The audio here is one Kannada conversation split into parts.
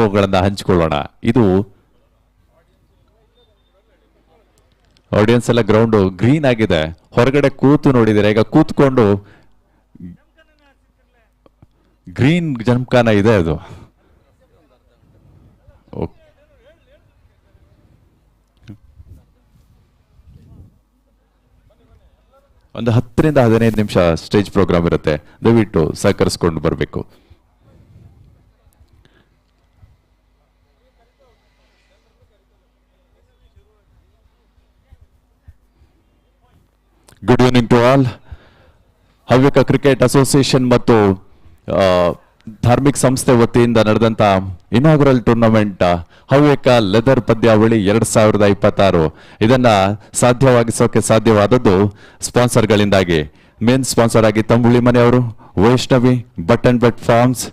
ಅನುಭವಗಳನ್ನ ಹಂಚಿಕೊಳ್ಳೋಣ. ಇದು ಆಡಿಯನ್ಸ್ ಎಲ್ಲ ಗ್ರೌಂಡ್ ಗ್ರೀನ್ ಆಗಿದೆ, ಹೊರಗಡೆ ಕೂತು ನೋಡಿದರೆ ಈಗ ಕೂತ್ಕೊಂಡು ಗ್ರೀನ್ ಜಂಪ್ಕಾನ ಇದೆ. ಅದು ಒಂದು 10 ರಿಂದ 15 ನಿಮಿಷ ಸ್ಟೇಜ್ ಪ್ರೋಗ್ರಾಮ್ ಇರುತ್ತೆ. ದಯವಿಟ್ಟು ಸಹಕರಿಸ್ಕೊಂಡು ಬರಬೇಕು. Good evening to all. Havyaka cricket association ಮತ್ತು ಧಾರ್ಮಿಕ ಸಂಸ್ಥೆ ವತಿಯಿಂದ ನಡೆದಂತ ಇನಾಗ್ರಲ್ ಟೂರ್ನಮೆಂಟ್ ಹವ್ಯಕ ಲೆದರ್ ಪಂದ್ಯಾವಳಿ 2026 ಇದನ್ನ ಸಾಧ್ಯವಾಗಿಸೋಕೆ ಸಾಧ್ಯವಾದದ್ದು ಸ್ಪಾನ್ಸರ್ಗಳಿಂದಾಗಿ. ಮೇನ್ ಸ್ಪಾನ್ಸರ್ ಆಗಿ ತಂಬುಳಿ ಮನೆಯವರು, Vaishnavi, Bhat and Bhat farms,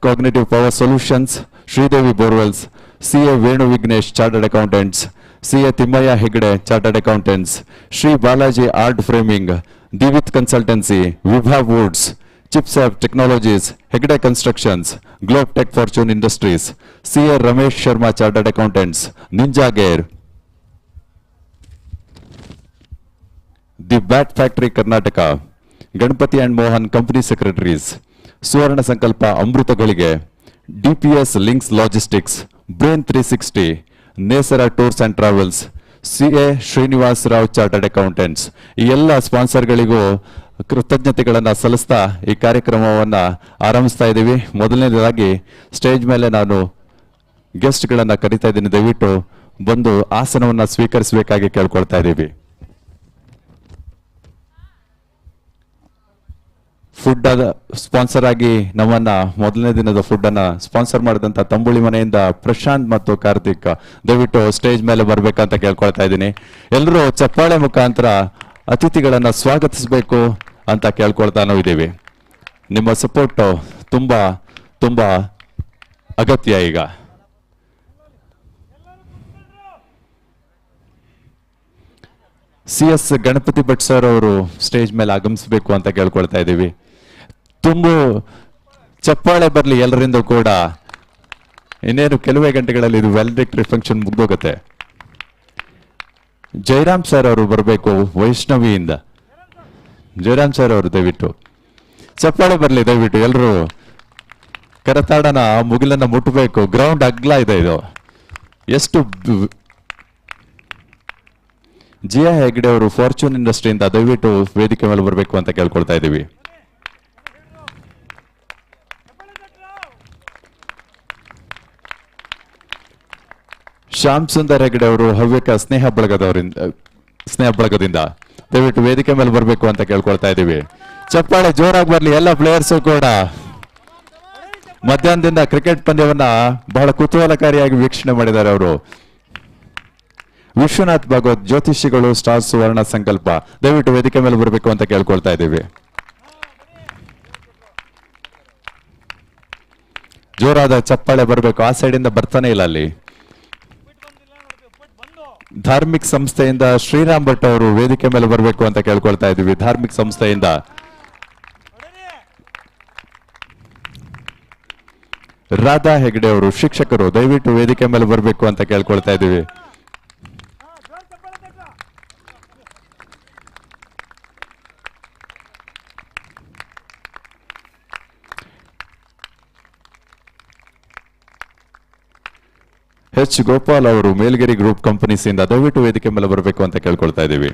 cognitive power solutions, Sridevi borewells, CA Venu Vignesh chartered accountants, CA Thimmaiah Hegde chartered accountants, Shri Balaji art framing, Divith consultancy, Vibha woods, Chipsoft technologies, Hegde constructions, globe tech fortune industries, CA Ramesh Sharma chartered accountants, ninja gear, the bat factory Karnataka, Ganapathi and Mohan company secretaries, Suvarna Sankalpa ಅಮೃತಗಳಿಗೆ, DPS links logistics, brain 360, Nesara tours and travels, CA Srinivas Rao chartered accountants, ಈ ಎಲ್ಲ ಸ್ಪಾನ್ಸರ್ಗಳಿಗೂ ಕೃತಜ್ಞತೆಗಳನ್ನು ಸಲ್ಲಿಸ್ತಾ ಈ ಕಾರ್ಯಕ್ರಮವನ್ನ ಆರಂಭಿಸ್ತಾ ಇದ್ದೀವಿ. ಮೊದಲನೇದಾಗಿ ಸ್ಟೇಜ್ ಮೇಲೆ ನಾನು ಗೆಸ್ಟ್ಗಳನ್ನ ಕರೀತಾ ಇದ್ದೀನಿ. ದಯವಿಟ್ಟು ಬಂದು ಆಸನವನ್ನ ಸ್ವೀಕರಿಸಬೇಕಾಗಿ ಕೇಳ್ಕೊಳ್ತಾ ಇದ್ದೀವಿ. ಫುಡ್ ಸ್ಪಾನ್ಸರ್ ಆಗಿ ನಮ್ಮನ್ನ ಮೊದಲನೇ ದಿನದ ಫುಡ್ ಅನ್ನ ಸ್ಪಾನ್ಸರ್ ಮಾಡಿದಂತ ತಂಬುಳಿ ಮನೆಯಿಂದ ಪ್ರಶಾಂತ್ ಮತ್ತು ಕಾರ್ತಿಕ್ ದಯವಿಟ್ಟು ಸ್ಟೇಜ್ ಮೇಲೆ ಬರ್ಬೇಕಂತ ಕೇಳ್ಕೊಳ್ತಾ ಇದ್ದೀನಿ. ಎಲ್ಲರೂ ಚಪ್ಪಾಳೆ ಮುಖಾಂತರ ಅತಿಥಿಗಳನ್ನ ಸ್ವಾಗತಿಸಬೇಕು ಅಂತ ಕೇಳ್ಕೊಳ್ತಾನೂ ಇದ್ದೀವಿ. ನಿಮ್ಮ ಸಪೋರ್ಟ್ ತುಂಬಾ ತುಂಬಾ ಅಗತ್ಯ. ಈಗ CS ಗಣಪತಿ ಭಟ್ ಸರ್ ಅವರು ಸ್ಟೇಜ್ ಮೇಲೆ ಆಗಮಿಸಬೇಕು ಅಂತ ಕೇಳ್ಕೊಳ್ತಾ ಇದ್ದೀವಿ. ತುಂಬಾ ಚಪ್ಪಾಳೆ ಬರಲಿ ಎಲ್ಲರಿಂದ ಕೂಡ. ಇನ್ನೇನು ಕೆಲವೇ ಗಂಟೆಗಳಲ್ಲಿ ಇದು ವ್ಯಾಲಿಡಿಕ್ಟರಿ ಫಂಕ್ಷನ್ ಮುಗ್ದೋಗುತ್ತೆ. ಜಯರಾಮ್ ಸರ್ ಅವರು ಬರಬೇಕು ವೈಷ್ಣವಿಯಿಂದ. ಜಯರಾಮ್ ಸರ್ ಅವರು ದಯವಿಟ್ಟು ಚಪ್ಪಾಳೆ ಬರಲಿ. ದಯವಿಟ್ಟು ಎಲ್ಲರೂ ಕರತಾಡನ ಮುಗಿಲನ್ನ ಮುಟ್ಟಬೇಕು. ಗ್ರೌಂಡ್ ಅಗ್ಲ ಇದೆ ಇದು. ಎಷ್ಟು ಜಿಯಾ ಹೆಗ್ಡೆ ಅವರು ಫಾರ್ಚೂನ್ ಇಂಡಸ್ಟ್ರಿಯಿಂದ ದಯವಿಟ್ಟು ವೇದಿಕೆ ಮೇಲೆ ಬರಬೇಕು ಅಂತ ಕೇಳ್ಕೊಳ್ತಾ ಇದ್ದೀವಿ. ಶ್ಯಾಮ್ ಸುಂದರ್ ಹೆಗ್ಡೆ ಅವರು ಹವ್ಯಕ ಸ್ನೇಹ ಬಳಗದಿಂದ ದಯವಿಟ್ಟು ವೇದಿಕೆ ಮೇಲೆ ಬರಬೇಕು ಅಂತ ಕೇಳ್ಕೊಳ್ತಾ ಇದ್ದೀವಿ. ಚಪ್ಪಾಳೆ ಜೋರಾಗಿ ಬರಲಿ ಎಲ್ಲ ಪ್ಲೇಯರ್ಸು ಕೂಡ. ಮಧ್ಯಾಹ್ನದಿಂದ ಕ್ರಿಕೆಟ್ ಪಂದ್ಯವನ್ನ ಬಹಳ ಕುತೂಹಲಕಾರಿಯಾಗಿ ವೀಕ್ಷಣೆ ಮಾಡಿದ್ದಾರೆ ಅವರು. ವಿಶ್ವನಾಥ್ ಭಾಗವತ್ ಜ್ಯೋತಿಷಿಗಳು ಸ್ಟಾರ್ ಸುವರ್ಣ ಸಂಕಲ್ಪ ದಯವಿಟ್ಟು ವೇದಿಕೆ ಮೇಲೆ ಬರಬೇಕು ಅಂತ ಕೇಳ್ಕೊಳ್ತಾ ಇದ್ದೀವಿ. ಜೋರಾದ ಚಪ್ಪಾಳೆ ಬರಬೇಕು. ಆ ಸೈಡ್ ಇಂದ ಬರ್ತಾನೆ ಇಲ್ಲ ಅಲ್ಲಿ. ಧಾರ್ಮಿಕ ಸಂಸ್ಥೆಯಿಂದ ಶ್ರೀರಾಮ್ ಭಟ್ ಅವರು ವೇದಿಕೆ ಮೇಲೆ ಬರಬೇಕು ಅಂತ ಕೇಳ್ಕೊಳ್ತಾ ಇದ್ದೀವಿ. ಧಾರ್ಮಿಕ ಸಂಸ್ಥೆಯಿಂದ ರಾಧಾ ಹೆಗ್ಡೆ ಅವರು ಶಿಕ್ಷಕರು ದಯವಿಟ್ಟು ವೇದಿಕೆ ಮೇಲೆ ಬರಬೇಕು ಅಂತ ಕೇಳ್ಕೊಳ್ತಾ ಇದ್ದೀವಿ. H ಗೋಪಾಲ್ ಅವರು ಮೇಲ್ಗಿರಿ ಗ್ರೂಪ್ ಕಂಪನೀಸ್ ಇಂದ ದಯವಿಟ್ಟು ವೇದಿಕೆ ಮೇಲೆ ಬರಬೇಕು ಅಂತ ಕೇಳ್ಕೊಳ್ತಾ ಇದ್ದೀವಿ.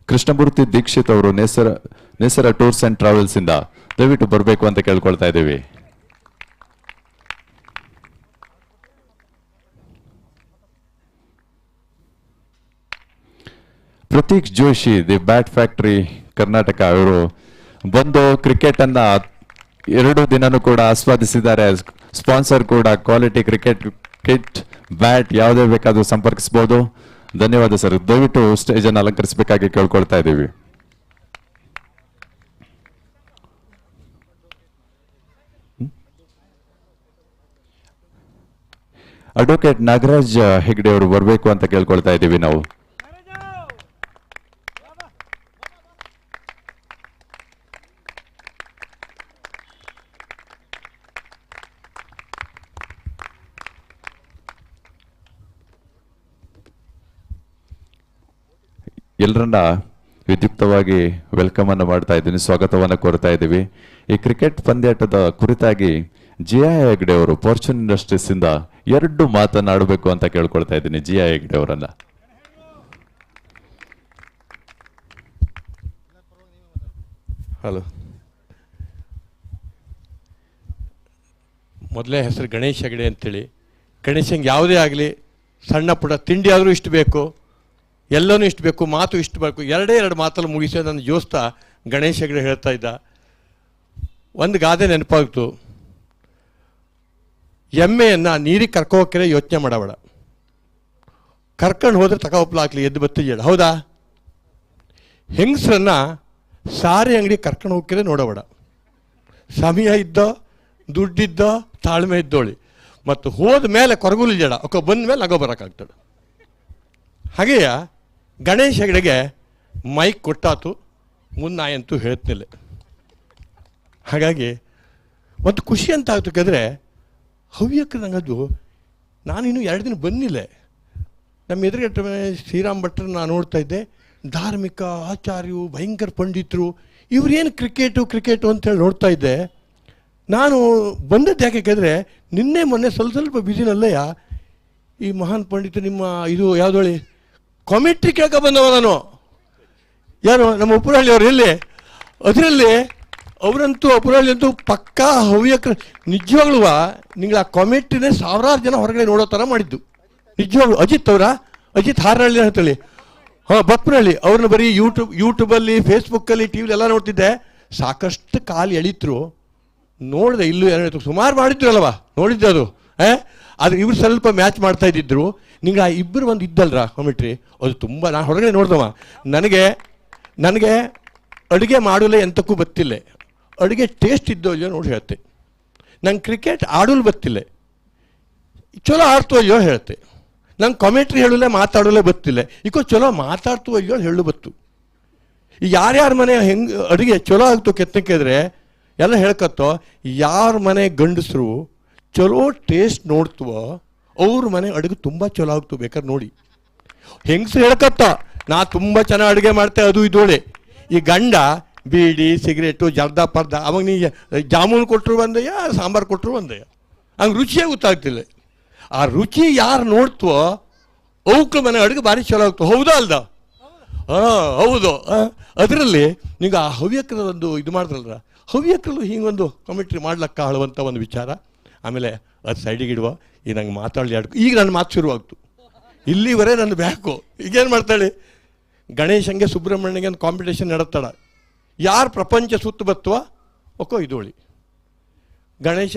ಕೃಷ್ಣಮೂರ್ತಿ ದೀಕ್ಷಿತ್ ಅವರು ನೇಸರ ಟೂರ್ಸ್ ಅಂಡ್ ಟ್ರಾವೆಲ್ಸ್ ಇಂದ ದಯವಿಟ್ಟು ಬರಬೇಕು ಅಂತ ಕೇಳ್ಕೊಳ್ತಾ ಇದ್ದೀವಿ. Prateek Joshi the bat factory Karnataka ಅವರು ಬಂದು ಕ್ರಿಕೆಟ್ ಅನ್ನ 2 ದಿನನೂ ಕೂಡ ಆಸ್ವಾದಿಸಿದ್ದಾರೆ. ಸ್ಪಾನ್ಸರ್ ಕೂಡ ಕ್ವಾಲಿಟಿ ಕ್ರಿಕೆಟ್ ಕಿಟ್ ಬ್ಯಾಟ್ ಯಾವುದೇ ಬೇಕಾದ್ರೂ ಸಂಪರ್ಕಿಸಬಹುದು. ಧನ್ಯವಾದ ಸರ್. ದಯವಿಟ್ಟು ಸ್ಟೇಜ್ ಅನ್ನು ಅಲಂಕರಿಸಬೇಕಾಗಿ ಕೇಳ್ಕೊಳ್ತಾ ಇದ್ದೀವಿ. ಅಡ್ವೊಕೇಟ್ ನಾಗರಾಜ್ ಹೆಗ್ಡೆ ಅವರು ಬರಬೇಕು ಅಂತ ಕೇಳ್ಕೊಳ್ತಾ ಇದ್ದೀವಿ ನಾವು. ಎಲ್ಲರನ್ನ ವಿದ್ಯುಕ್ತವಾಗಿ ವೆಲ್ಕಮ್ ಅನ್ನು ಮಾಡ್ತಾ ಇದ್ದೀನಿ, ಸ್ವಾಗತವನ್ನು ಕೋರ್ತಾ ಇದ್ದೀವಿ. ಈ ಕ್ರಿಕೆಟ್ ಪಂದ್ಯಾಟದ ಕುರಿತಾಗಿ ಜಿಯಾ ಹೆಗ್ಡೆ ಅವರು ಫಾರ್ಚೂನ್ ಇಂಡಸ್ಟ್ರೀಸ್ ಇಂದ 2 ಮಾತನಾಡಬೇಕು ಅಂತ ಕೇಳ್ಕೊಳ್ತಾ ಇದ್ದೀನಿ ಜಿಯಾ ಹೆಗ್ಡೆ ಅವರನ್ನ. ಹಲೋ, ಮೊದಲೇ ಹೆಸರು ಗಣೇಶ್ ಹೆಗಡೆ ಅಂತೇಳಿ. ಗಣೇಶಂಗೆ ಯಾವುದೇ ಆಗಲಿ, ಸಣ್ಣ ಪುಟ್ಟ ತಿಂಡಿ ಆದರೂ ಇಷ್ಟು ಬೇಕು, ಎಲ್ಲನೂ ಇಷ್ಟು ಬೇಕು, ಮಾತು ಇಷ್ಟು ಬೇಕು, 2 ಮಾತಲ್ಲಿ ಮುಗಿಸಿ ನನ್ನ ಜೋಸ್ತ ಗಣೇಶ್ ಹೆಗಡೆ ಹೇಳ್ತಾ ಇದ್ದ. ಒಂದು ಗಾದೆ ನೆನಪಾಗ್ತು, ಎಮ್ಮೆಯನ್ನು ನೀರಿಗೆ ಕರ್ಕೋಕ್ಕಿದ್ರೆ ಯೋಚನೆ ಮಾಡಬೇಡ, ಕರ್ಕೊಂಡು ಹೋದ್ರೆ ತಗೋಪ್ಲಾಗ್ಲಿ ಎದ್ದು ಬತ್ತಿಜೇಳ. ಹೌದಾ? ಹೆಂಗಸರನ್ನ ಸಾರಿ ಅಂಗಡಿ ಕರ್ಕೊಂಡು ಹೋಗ್ಕಿದ್ರೆ ನೋಡಬೇಡ, ಸಮಯ ಇದ್ದ, ದುಡ್ಡಿದ್ದ, ತಾಳ್ಮೆ ಇದ್ದೋಳಿ. ಮತ್ತು ಹೋದ ಮೇಲೆ ಕೊರಗುಲಿ ಜಡ, ಅಕ್ಕ ಬಂದ ಮೇಲೆ ನಗೋ ಬರೋಕ್ಕಾಗ್ತದೆ. ಹಾಗೆಯೇ ಗಣೇಶ್ ಹೆಗಡೆಗೆ ಮೈಕ್ ಕೊಟ್ಟಾತು, ಮುನ್ನಾಯಂತೂ ಹೇಳ್ತಿಲ್ಲ. ಹಾಗಾಗಿ ಮತ್ತು ಖುಷಿ ಅಂತ ಆಗ್ತಕ್ಕಂದ್ರೆ ಹವ್ಯಕ್ಕೆ ನಂಗದು, ನಾನಿನ್ನೂ 2 ದಿನ ಬಂದಿಲ್ಲ. ನಮ್ಮ ಎದುರುಗಟ್ಟೆ ಶ್ರೀರಾಮ್ ಭಟ್ರನ್ನ ನಾನು ನೋಡ್ತಾ ಇದ್ದೆ, ಧಾರ್ಮಿಕ ಆಚಾರ್ಯರು, ಭಯಂಕರ ಪಂಡಿತರು, ಇವರೇನು ಕ್ರಿಕೆಟು ಅಂತೇಳಿ ನೋಡ್ತಾ ಇದ್ದೆ. ನಾನು ಬಂದದ್ದು ಯಾಕೆ ಕೇಳಿದ್ರೆ, ನಿನ್ನೆ ಮೊನ್ನೆ ಸ್ವಲ್ಪ ಬ್ಯುಸಿನಲ್ಲಯ್ಯ, ಈ ಮಹಾನ್ ಪಂಡಿತ ನಿಮ್ಮ ಇದು ಯಾವುದೊಳಿ ಕಾಮೆಂಟ್ರಿ ಕೇಳ್ಕ ಬಂದವ ನಾನು. ಯಾರು? ನಮ್ಮ ಉಪುರಹಳ್ಳಿ ಅವರು. ಎಲ್ಲಿ? ಅದರಲ್ಲಿ ಅವರಂತೂ ಉಪುರಹಳ್ಳಿ ಅಂತೂ ಪಕ್ಕಾ ಹವ್ಯಕ. ನಿಜವಾಗ್ಲೂ ನಿಂಗೆ ಆ ಕಾಮೆಂಟ್ರಿನೇ 1000 ಜನ ಹೊರಗಡೆ ನೋಡೋ ಥರ ಮಾಡಿದ್ದು ನಿಜವಾಗ್ಲು. ಅಜಿತ್ ಹಾರಹಳ್ಳಿ ಅಂತೇಳಿ, ಹಾಂ, ಬಪ್ಪನಹಳ್ಳಿ. ಅವ್ರನ್ನ ಬರೀ ಯೂಟ್ಯೂಬಲ್ಲಿ, ಫೇಸ್ಬುಕ್ಕಲ್ಲಿ, ಟಿ ವಿಲಿ ಎಲ್ಲ ನೋಡ್ತಿದ್ದೆ. ಸಾಕಷ್ಟು ಕಾಲು ಎಳೀತರು ನೋಡಿದೆ. ಇಲ್ಲೂ ಏನಾಯ್ತು, ಸುಮಾರು ಮಾಡಿದ್ರು ಅಲ್ವಾ, ನೋಡಿದ್ದೆ ಅದು. ಆದರೆ ಇವ್ರು ಸ್ವಲ್ಪ ಮ್ಯಾಚ್ ಮಾಡ್ತಾ ಇದ್ದಿದ್ರು. ನಿಂಗೆ ಆ ಇಬ್ಬರು ಒಂದು ಇದ್ದಲ್ರ ಕಾಮೆಂಟ್ರಿ, ಅದು ತುಂಬ. ನಾನು ಹೊರಗಡೆ ನೋಡ್ದವ. ನನಗೆ ಅಡುಗೆ ಮಾಡಲೇ ಎಂತಕ್ಕೂ ಗೊತ್ತಿಲ್ಲ, ಅಡುಗೆ ಟೇಸ್ಟ್ ಇದ್ದೋ ಇಲ್ಲೋ ನೋಡಿ ಹೇಳ್ತೆ. ನಂಗೆ ಕ್ರಿಕೆಟ್ ಆಡಲು ಗೊತ್ತಿಲ್ಲ, ಚಲೋ ಆಡ್ತೋ ಅಯ್ಯೋ ಹೇಳ್ತೆ. ನಂಗೆ ಕಾಮೆಂಟ್ರಿ ಹೇಳಲೇ ಮಾತಾಡಲೇ ಗೊತ್ತಿಲ್ಲ, ಈಗ ಚಲೋ ಮಾತಾಡ್ತೋ ಅಯ್ಯೋ ಹೇಳು ಬತ್ತು. ಈ ಯಾರ್ಯಾರ ಮನೆ ಹೆಂಗೆ ಅಡುಗೆ ಚಲೋ ಆಗ್ತು ಕೆತ್ತಕ್ಕಿದ್ರೆ ಎಲ್ಲ ಹೇಳ್ಕತ್ತೋ. ಯಾರ ಮನೆ ಗಂಡಸರು ಚಲೋ ಟೇಸ್ಟ್ ನೋಡ್ತವೋ ಅವ್ರ ಮನೆ ಅಡುಗೆ ತುಂಬ ಚಲೋ ಆಗ್ತು. ಬೇಕಾದ್ರೆ ನೋಡಿ, ಹೆಂಗಸರು ಹೇಳ್ಕತ್ತ ನಾ ತುಂಬ ಚೆನ್ನಾಗಿ ಅಡುಗೆ ಮಾಡ್ತೆ ಅದು ಇದೋಳೆ. ಈ ಗಂಡ ಬೀಡಿ ಸಿಗರೇಟು ಜರ್ದ ಪರ್ದ, ಅವಾಗ ನೀ ಜಾಮೂನು ಕೊಟ್ಟರು ಒಂದಯ್ಯ, ಸಾಂಬಾರು ಕೊಟ್ಟರು ಒಂದಯ್ಯ, ಹಂಗೆ ರುಚಿಯೇ ಗೊತ್ತಾಗ್ತಿಲ್ಲ. ಆ ರುಚಿ ಯಾರು ನೋಡ್ತವೋ ಅವಕ್ಕೆ ಮನೆ ಅಡುಗೆ ಭಾರಿ ಚಲೋ ಆಗ್ತವೆ. ಹೌದಾ ಅಲ್ದ? ಹಾಂ, ಹೌದು. ಅದರಲ್ಲಿ ನಿಂಗೆ ಆ ಹವ್ಯಕದ ಒಂದು ಇದು ಮಾಡಿದ್ರಲ್ರ, ಹವ್ಯಕರಲ್ಲೂ ಹಿಂಗೊಂದು ಕಾಮೆಂಟ್ರಿ ಮಾಡ್ಲಕ್ಕ ಆಳುವಂಥ ಒಂದು ವಿಚಾರ. ಆಮೇಲೆ ಅದು ಸೈಡಿಗೆ ಇಡುವ. ಈಗ ನಂಗೆ ಮಾತಾಡಲಿ ಈಗ ನನ್ನ ಮಾತು ಶುರುವಾಗ್ತು. ಇಲ್ಲಿವರೆ ನನ್ನ ಬ್ಯಾಕು. ಈಗೇನು ಮಾಡ್ತಾಳೆ, ಗಣೇಶಂಗೆ ಸುಬ್ರಹ್ಮಣ್ಯಗೆ ಒಂದು ಕಾಂಪಿಟೇಷನ್ ನಡೆಸ್ತಾಳ. ಯಾರು ಪ್ರಪಂಚ ಸುತ್ತ ಬತ್ತುವ ಒಕ್ಕೋ ಇದೋಳಿ. ಗಣೇಶ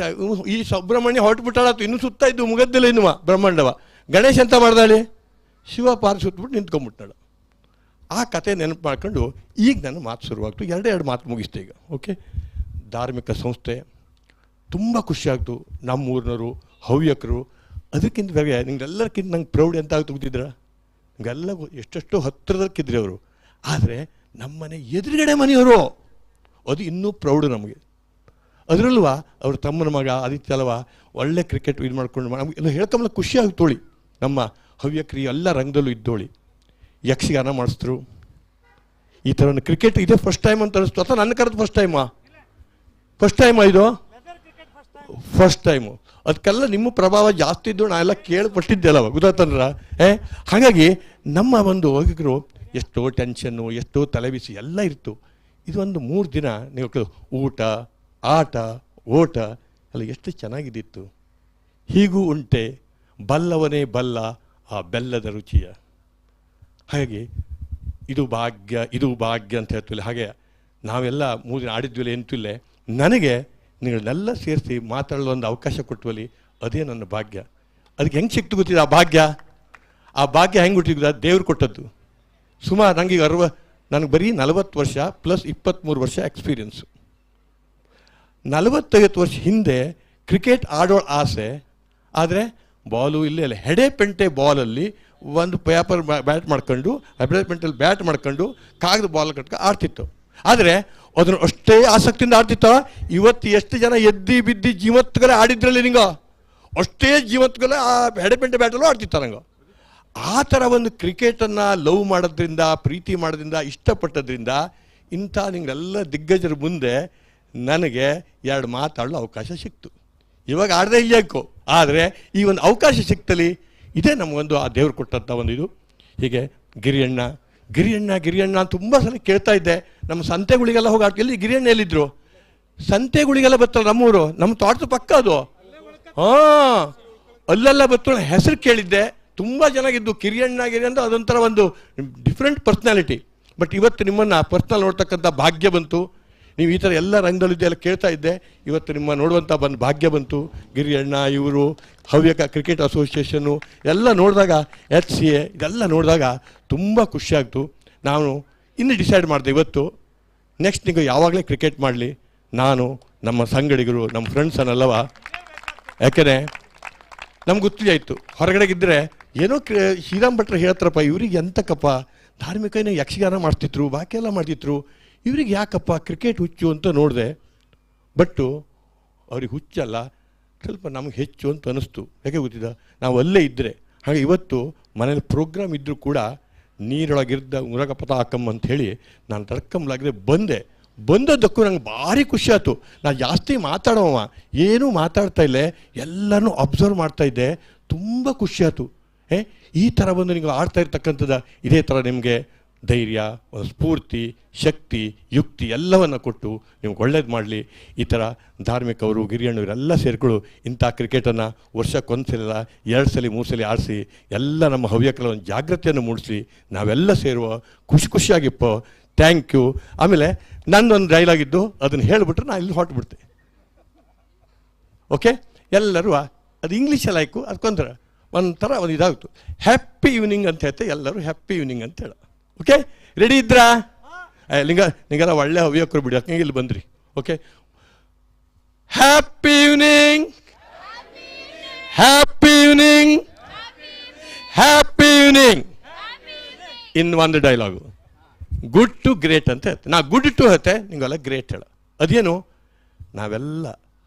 ಈ ಸುಬ್ರಹ್ಮಣ್ಯ ಹೊರಟುಬಿಟ್ಟಾಳತ್ತು, ಇನ್ನೂ ಸುತ್ತ ಇದ್ದು ಮುಗದ್ದಿಲ್ಲ ಇನ್ನುವ ಬ್ರಹ್ಮಾಂಡವ. ಗಣೇಶ ಅಂತ ಮಾಡ್ದಾಳೆ, ಶಿವ ಪಾರ ಸುತ್ತಬಿಟ್ಟು ನಿಂತ್ಕೊಂಡ್ಬಿಟ್ಟಾಳ. ಆ ಕತೆ ನೆನಪು ಮಾಡ್ಕೊಂಡು ಈಗ ನನ್ನ ಮಾತು ಶುರುವಾಗ್ತು. 2 ಮಾತು ಮುಗಿಸ್ತೆ ಈಗ. ಓಕೆ, ಧಾರ್ಮಿಕ ಸಂಸ್ಥೆ ತುಂಬ ಖುಷಿಯಾಗ್ತು. ನಮ್ಮೂರಿನವರು ಹವ್ಯಕರು, ಅದಕ್ಕಿಂತ ಬೇರೆ ನಿಂಗೆಲ್ಲಕ್ಕಿಂತ ನಂಗೆ ಪ್ರೌಢ ಅಂತ ಆಗ್ತು ಗೊತ್ತಿದ್ರ. ನಿಂಗೆಲ್ಲ ಎಷ್ಟೆಷ್ಟೋ ಹತ್ತಿರದಕ್ಕಿದ್ರಿ ಅವರು. ಆದರೆ ನಮ್ಮನೆ ಎದುರುಗಡೆ ಮನೆಯವರು, ಅದು ಇನ್ನೂ ಪ್ರೌಢ ನಮಗೆ. ಅದರಲ್ವ ಅವ್ರ ತಮ್ಮನ ಮಗ ಆದಿತ್ಯ ಅಲ್ವ, ಒಳ್ಳೆ ಕ್ರಿಕೆಟ್ ಇದು ಮಾಡ್ಕೊಂಡು ನಮಗೆಲ್ಲ ಹೇಳ್ಕೊಂಬಲ್ಲ ಖುಷಿ ಆಗ್ತೋಳಿ. ನಮ್ಮ ಹವ್ಯಕರಿ ಎಲ್ಲ ರಂಗದಲ್ಲೂ ಇದ್ದೋಳಿ. ಯಕ್ಷಗಾನ ಮಾಡಿಸಿದ್ರು. ಈ ಥರ ಕ್ರಿಕೆಟ್ ಇದೇ ಫಸ್ಟ್ ಟೈಮ್ ಅಂತ ಅನಿಸ್ತು. ಅಥವಾ ನನ್ನ ಕರೆದು ಫಸ್ಟ್ ಟೈಮಾ ಇದು? First time. ಅದಕ್ಕೆಲ್ಲ ನಿಮ್ಮ ಪ್ರಭಾವ ಜಾಸ್ತಿ ಇದ್ದು ನಾ ಎಲ್ಲ ಕೇಳ್ಪಟ್ಟಿದ್ದೆ ಅಲ್ಲವ, ಗೊತ್ತಾತಂದ್ರ. ಹಾಗಾಗಿ ನಮ್ಮ ಒಂದು ಹೋಗಿದ್ರು ಎಷ್ಟೋ ಟೆನ್ಷನ್ನು, ಎಷ್ಟೋ ತಲೆಬಿಸಿ ಎಲ್ಲ ಇತ್ತು. ಇದು ಒಂದು 3 ದಿನ ನೀವು ಊಟ, ಆಟ, ಓಟ ಎಲ್ಲ ಎಷ್ಟು ಚೆನ್ನಾಗಿದ್ದಿತ್ತು. ಹೀಗೂ ಉಂಟೆ ಬಲ್ಲವನೇ ಬಲ್ಲ ಆ ಬೆಲ್ಲದ ರುಚಿಯ. ಹಾಗಾಗಿ ಇದು ಭಾಗ್ಯ ಅಂತ ಹೇಳ್ತಿಲ್ಲ. ಹಾಗೆ ನಾವೆಲ್ಲ 3 ದಿನ ಆಡಿದ್ವಿಲ್ಲ ಎಂತಿಲ್ಲ. ನನಗೆ ನಿಗಳನ್ನೆಲ್ಲ ಸೇರಿಸಿ ಮಾತಾಡಲು ಒಂದು ಅವಕಾಶ ಕೊಟ್ಟವಲ್ಲಿ ಅದೇ ನನ್ನ ಭಾಗ್ಯ. ಅದಕ್ಕೆ ಹೆಂಗೆ ಸಿಕ್ತು ಗೊತ್ತಿದೆ ಆ ಭಾಗ್ಯ ಹೆಂಗೆ ಹುಟ್ಟಿದ? ದೇವ್ರು ಕೊಟ್ಟದ್ದು. ಸುಮಾರು ನನಗೀಗ ನನಗೆ ಬರೀ 40 ವರ್ಷ ಪ್ಲಸ್ 23 ವರ್ಷ ಎಕ್ಸ್ಪೀರಿಯನ್ಸು. 45 ವರ್ಷ ಹಿಂದೆ ಕ್ರಿಕೆಟ್ ಆಡೋ ಆಸೆ. ಆದರೆ ಬಾಲು ಇಲ್ಲೇ ಇಲ್ಲ, ಹೆಡೆ ಪೆಂಟೆ ಬಾಲಲ್ಲಿ ಒಂದು ಪೇಪರ್ ಬ್ಯಾಟ್ ಮಾಡ್ಕೊಂಡು, ಹೆಡೆ ಪೆಂಟಲ್ಲಿ ಬ್ಯಾಟ್ ಮಾಡ್ಕೊಂಡು ಕಾಗದ ಬಾಲ್ ಕಟ್ಕೊಂಡು ಆಡ್ತಿತ್ತು. ಆದರೆ ಅದನ್ನು ಅಷ್ಟೇ ಆಸಕ್ತಿಯಿಂದ ಆಡ್ತಿತ್ತು. ಇವತ್ತು ಎಷ್ಟು ಜನ ಎದ್ದಿ ಬಿದ್ದಿ ಜೀವತ್ಗಲೆ ಆಡಿದ್ರಲ್ಲಿ ನಿಂಗೆ ಅಷ್ಟೇ ಜೀವತ್ಗಲೆ ಆ ಹೆಡೆ ಪೆಂಟೆ ಬ್ಯಾಟಲ್ಲೂ ಆಡ್ತಿತ್ತ ನಂಗೆ. ಆ ಥರ ಒಂದು ಕ್ರಿಕೆಟನ್ನು ಲವ್ ಮಾಡೋದ್ರಿಂದ, ಪ್ರೀತಿ ಮಾಡೋದ್ರಿಂದ, ಇಷ್ಟಪಟ್ಟದ್ರಿಂದ ಇಂಥ ನಿಂಗೆಲ್ಲ ದಿಗ್ಗಜರ ಮುಂದೆ ನನಗೆ 2 ಮಾತಾಡಲು ಅವಕಾಶ ಸಿಕ್ತು. ಇವಾಗ ಆಡದೆ ಇಲ್ಲಕ್ಕೋ, ಆದರೆ ಈ ಒಂದು ಅವಕಾಶ ಸಿಕ್ತಲಿ ಇದೇ ನಮಗೊಂದು ಆ ದೇವ್ರು ಕೊಟ್ಟಂಥ ಒಂದು ಇದು. ಹೀಗೆ ಗಿರಿಯಣ್ಣ ಗಿರಿಯಣ್ಣ ಗಿರಿಯಣ್ಣ ತುಂಬ ಸಲ ಕೇಳ್ತಾ ಇದ್ದೆ. ನಮ್ಮ ಸಂತೆಗಳಿಗೆಲ್ಲ ಹೋಗಿ ಎಲ್ಲಿ ಗಿರಿಯಣ್ಣ ಎಲ್ಲಿದ್ರು? ಸಂತೆಗಳಿಗೆಲ್ಲ ಬತ್ತಲ್ಲ ನಮ್ಮೂರು, ನಮ್ಮ ತೋಟದ ಪಕ್ಕ ಅದು. ಹಾಂ, ಅಲ್ಲೆಲ್ಲ ಬತ್ತೋಳ ಹೆಸರು ಕೇಳಿದ್ದೆ. ತುಂಬ ಚೆನ್ನಾಗಿದ್ದು ಕಿರಿಯಣ್ಣ ಗಿರಿ ಅಂತ, ಅದೊಂಥರ ಒಂದು ಡಿಫ್ರೆಂಟ್ ಪರ್ಸ್ನಾಲಿಟಿ. ಬಟ್ ಇವತ್ತು ನಿಮ್ಮನ್ನು ಪರ್ಸ್ನಲ್ ನೋಡ್ತಕ್ಕಂಥ ಭಾಗ್ಯ ಬಂತು. ನೀವು ಈ ಥರ ಎಲ್ಲ ರಂಗದಲ್ಲಿದ್ದೆ ಎಲ್ಲ ಕೇಳ್ತಾ ಇದ್ದೆ. ಇವತ್ತು ನಿಮ್ಮ ನೋಡುವಂಥ ಭಾಗ್ಯ ಬಂತು. ಗಿರಿಯಣ್ಣ, ಇವರು, ಹವ್ಯಕ ಕ್ರಿಕೆಟ್ ಅಸೋಸಿಯೇಷನ್ನು ಎಲ್ಲ ನೋಡಿದಾಗ, HCA ಇದೆಲ್ಲ ನೋಡಿದಾಗ ತುಂಬ ಖುಷಿಯಾಗ್ತು. ನಾನು ಇನ್ನು ಡಿಸೈಡ್ ಮಾಡಿದೆ ಇವತ್ತು, ನೆಕ್ಸ್ಟ್ ನೀವು ಯಾವಾಗಲೇ ಕ್ರಿಕೆಟ್ ಮಾಡಲಿ, ನಾನು ನಮ್ಮ ಸಂಗಡಿಗರು, ನಮ್ಮ ಫ್ರೆಂಡ್ಸ್ ಅನ್ನಲ್ಲವ. ಯಾಕೆಂದರೆ ನಮ್ಗೆ ಗೊತ್ತಿದ್ದಾಯಿತು, ಹೊರಗಡೆಗಿದ್ದರೆ ಏನೋ ಶ್ರೀರಾಮ್ ಭಟ್ರು ಹೇಳ್ತಾರಪ್ಪ, ಇವ್ರಿಗೆ ಎಂತಕ್ಕಪ್ಪ ಧಾರ್ಮಿಕ ಯಕ್ಷಗಾನ ಮಾಡ್ತಿದ್ರು, ಬಾಕಿ ಎಲ್ಲ ಮಾಡ್ತಿದ್ರು, ಇವ್ರಿಗೆ ಯಾಕಪ್ಪ ಕ್ರಿಕೆಟ್ ಹುಚ್ಚು ಅಂತ ನೋಡಿದೆ. ಬಟ್ಟು ಅವ್ರಿಗೆ ಹುಚ್ಚಲ್ಲ, ಸ್ವಲ್ಪ ನಮಗೆ ಹೆಚ್ಚು ಅಂತ ಅನ್ನಿಸ್ತು. ಯಾಕೆ ಗೊತ್ತಿದ್ದ, ನಾವು ಅಲ್ಲೇ ಇದ್ದರೆ. ಹಾಗೆ ಇವತ್ತು ಮನೇಲಿ ಪ್ರೋಗ್ರಾಮ್ ಇದ್ದರೂ ಕೂಡ ನೀರೊಳಗಿದ್ದ ಉರಗ ಪತಾಕಮ್ಮ ಅಂಥೇಳಿ ನಾನು ತಡ್ಕಂಬ್ಲಾಗದೆ ಬಂದದ್ದಕ್ಕೂ ನಂಗೆ ಭಾರಿ ಖುಷಿ ಆಯ್ತು. ನಾನು ಜಾಸ್ತಿ ಮಾತಾಡೋವ, ಏನೂ ಮಾತಾಡ್ತಾ ಇಲ್ಲೇ, ಎಲ್ಲನೂ ಅಬ್ಸರ್ವ್ ಮಾಡ್ತಾಯಿದ್ದೆ. ತುಂಬ ಖುಷಿ ಆಯ್ತು. ಈ ಥರ ಬಂದು ನೀವು ಆಡ್ತಾ ಇರ್ತಕ್ಕಂಥದ್ದು ಇದೇ ಥರ ನಿಮಗೆ ಧೈರ್ಯ, ಒಂದು ಸ್ಫೂರ್ತಿ, ಶಕ್ತಿ, ಯುಕ್ತಿ ಎಲ್ಲವನ್ನು ಕೊಟ್ಟು ನಿಮ್ಗೆ ಒಳ್ಳೇದು ಮಾಡಲಿ. ಈ ಥರ ಧಾರ್ಮಿಕವರು, ಗಿರಿಯಣ್ಣವರೆಲ್ಲ ಸೇರಿಕೊಂಡು ಇಂಥ ಕ್ರಿಕೆಟನ್ನು ವರ್ಷಕ್ಕೊಂದು ಸಲ, 2 ಸಲ, 3 ಸಲ ಆಡಿಸಿ ಎಲ್ಲ ನಮ್ಮ ಹವ್ಯಕಲ ಒಂದು ಜಾಗೃತಿಯನ್ನು ಮೂಡಿಸಿ ನಾವೆಲ್ಲ ಸೇರುವ ಖುಷಿಯಾಗಿಪ್ಪ. Thank you. ಆಮೇಲೆ ನನ್ನೊಂದು ಡೈಲಾಗ್ ಇದ್ದು ಅದನ್ನು ಹೇಳಿಬಿಟ್ರೆ ನಾನು ಇಲ್ಲಿ ಹೊರಟುಬಿಡ್ತೆ. ಓಕೆ, ಎಲ್ಲರೂ ಅದು ಇಂಗ್ಲೀಷಲ್ಲಿ ಆಯ್ಕು, ಅದಕ್ಕೊಂಥರ ಒಂಥರ ಒಂದು ಇದಾಗಿತ್ತು. ಹ್ಯಾಪಿ ಈವ್ನಿಂಗ್ ಅಂತ ಹೇಳ್ತೆ, ಎಲ್ಲರೂ ಹ್ಯಾಪಿ ಈವ್ನಿಂಗ್ ಅಂತ ಹೇಳ. ಓಕೆ, ರೆಡಿ ಇದ್ರಾ? ನಿಂಗೆಲ್ಲ ಒಳ್ಳೆ ಹವ್ಯಕರು ಬಿಡಿ, ಯಾಕೆ ಇಲ್ಲಿ ಬಂದ್ರಿ. Okay, happy evening, happy evening, happy evening. ಇನ್ನು ಒಂದು ಡೈಲಾಗು, ಗುಡ್ ಟು ಗ್ರೇಟ್ ಅಂತ ಹೇಳ್ತೆ. ನಾ ಗುಡ್ ಟು ಹೇಳ್ತೆ, ನಿಂಗೆಲ್ಲ ಗ್ರೇಟ್ ಹೇಳ. ಅದೇನು, ನಾವೆಲ್ಲ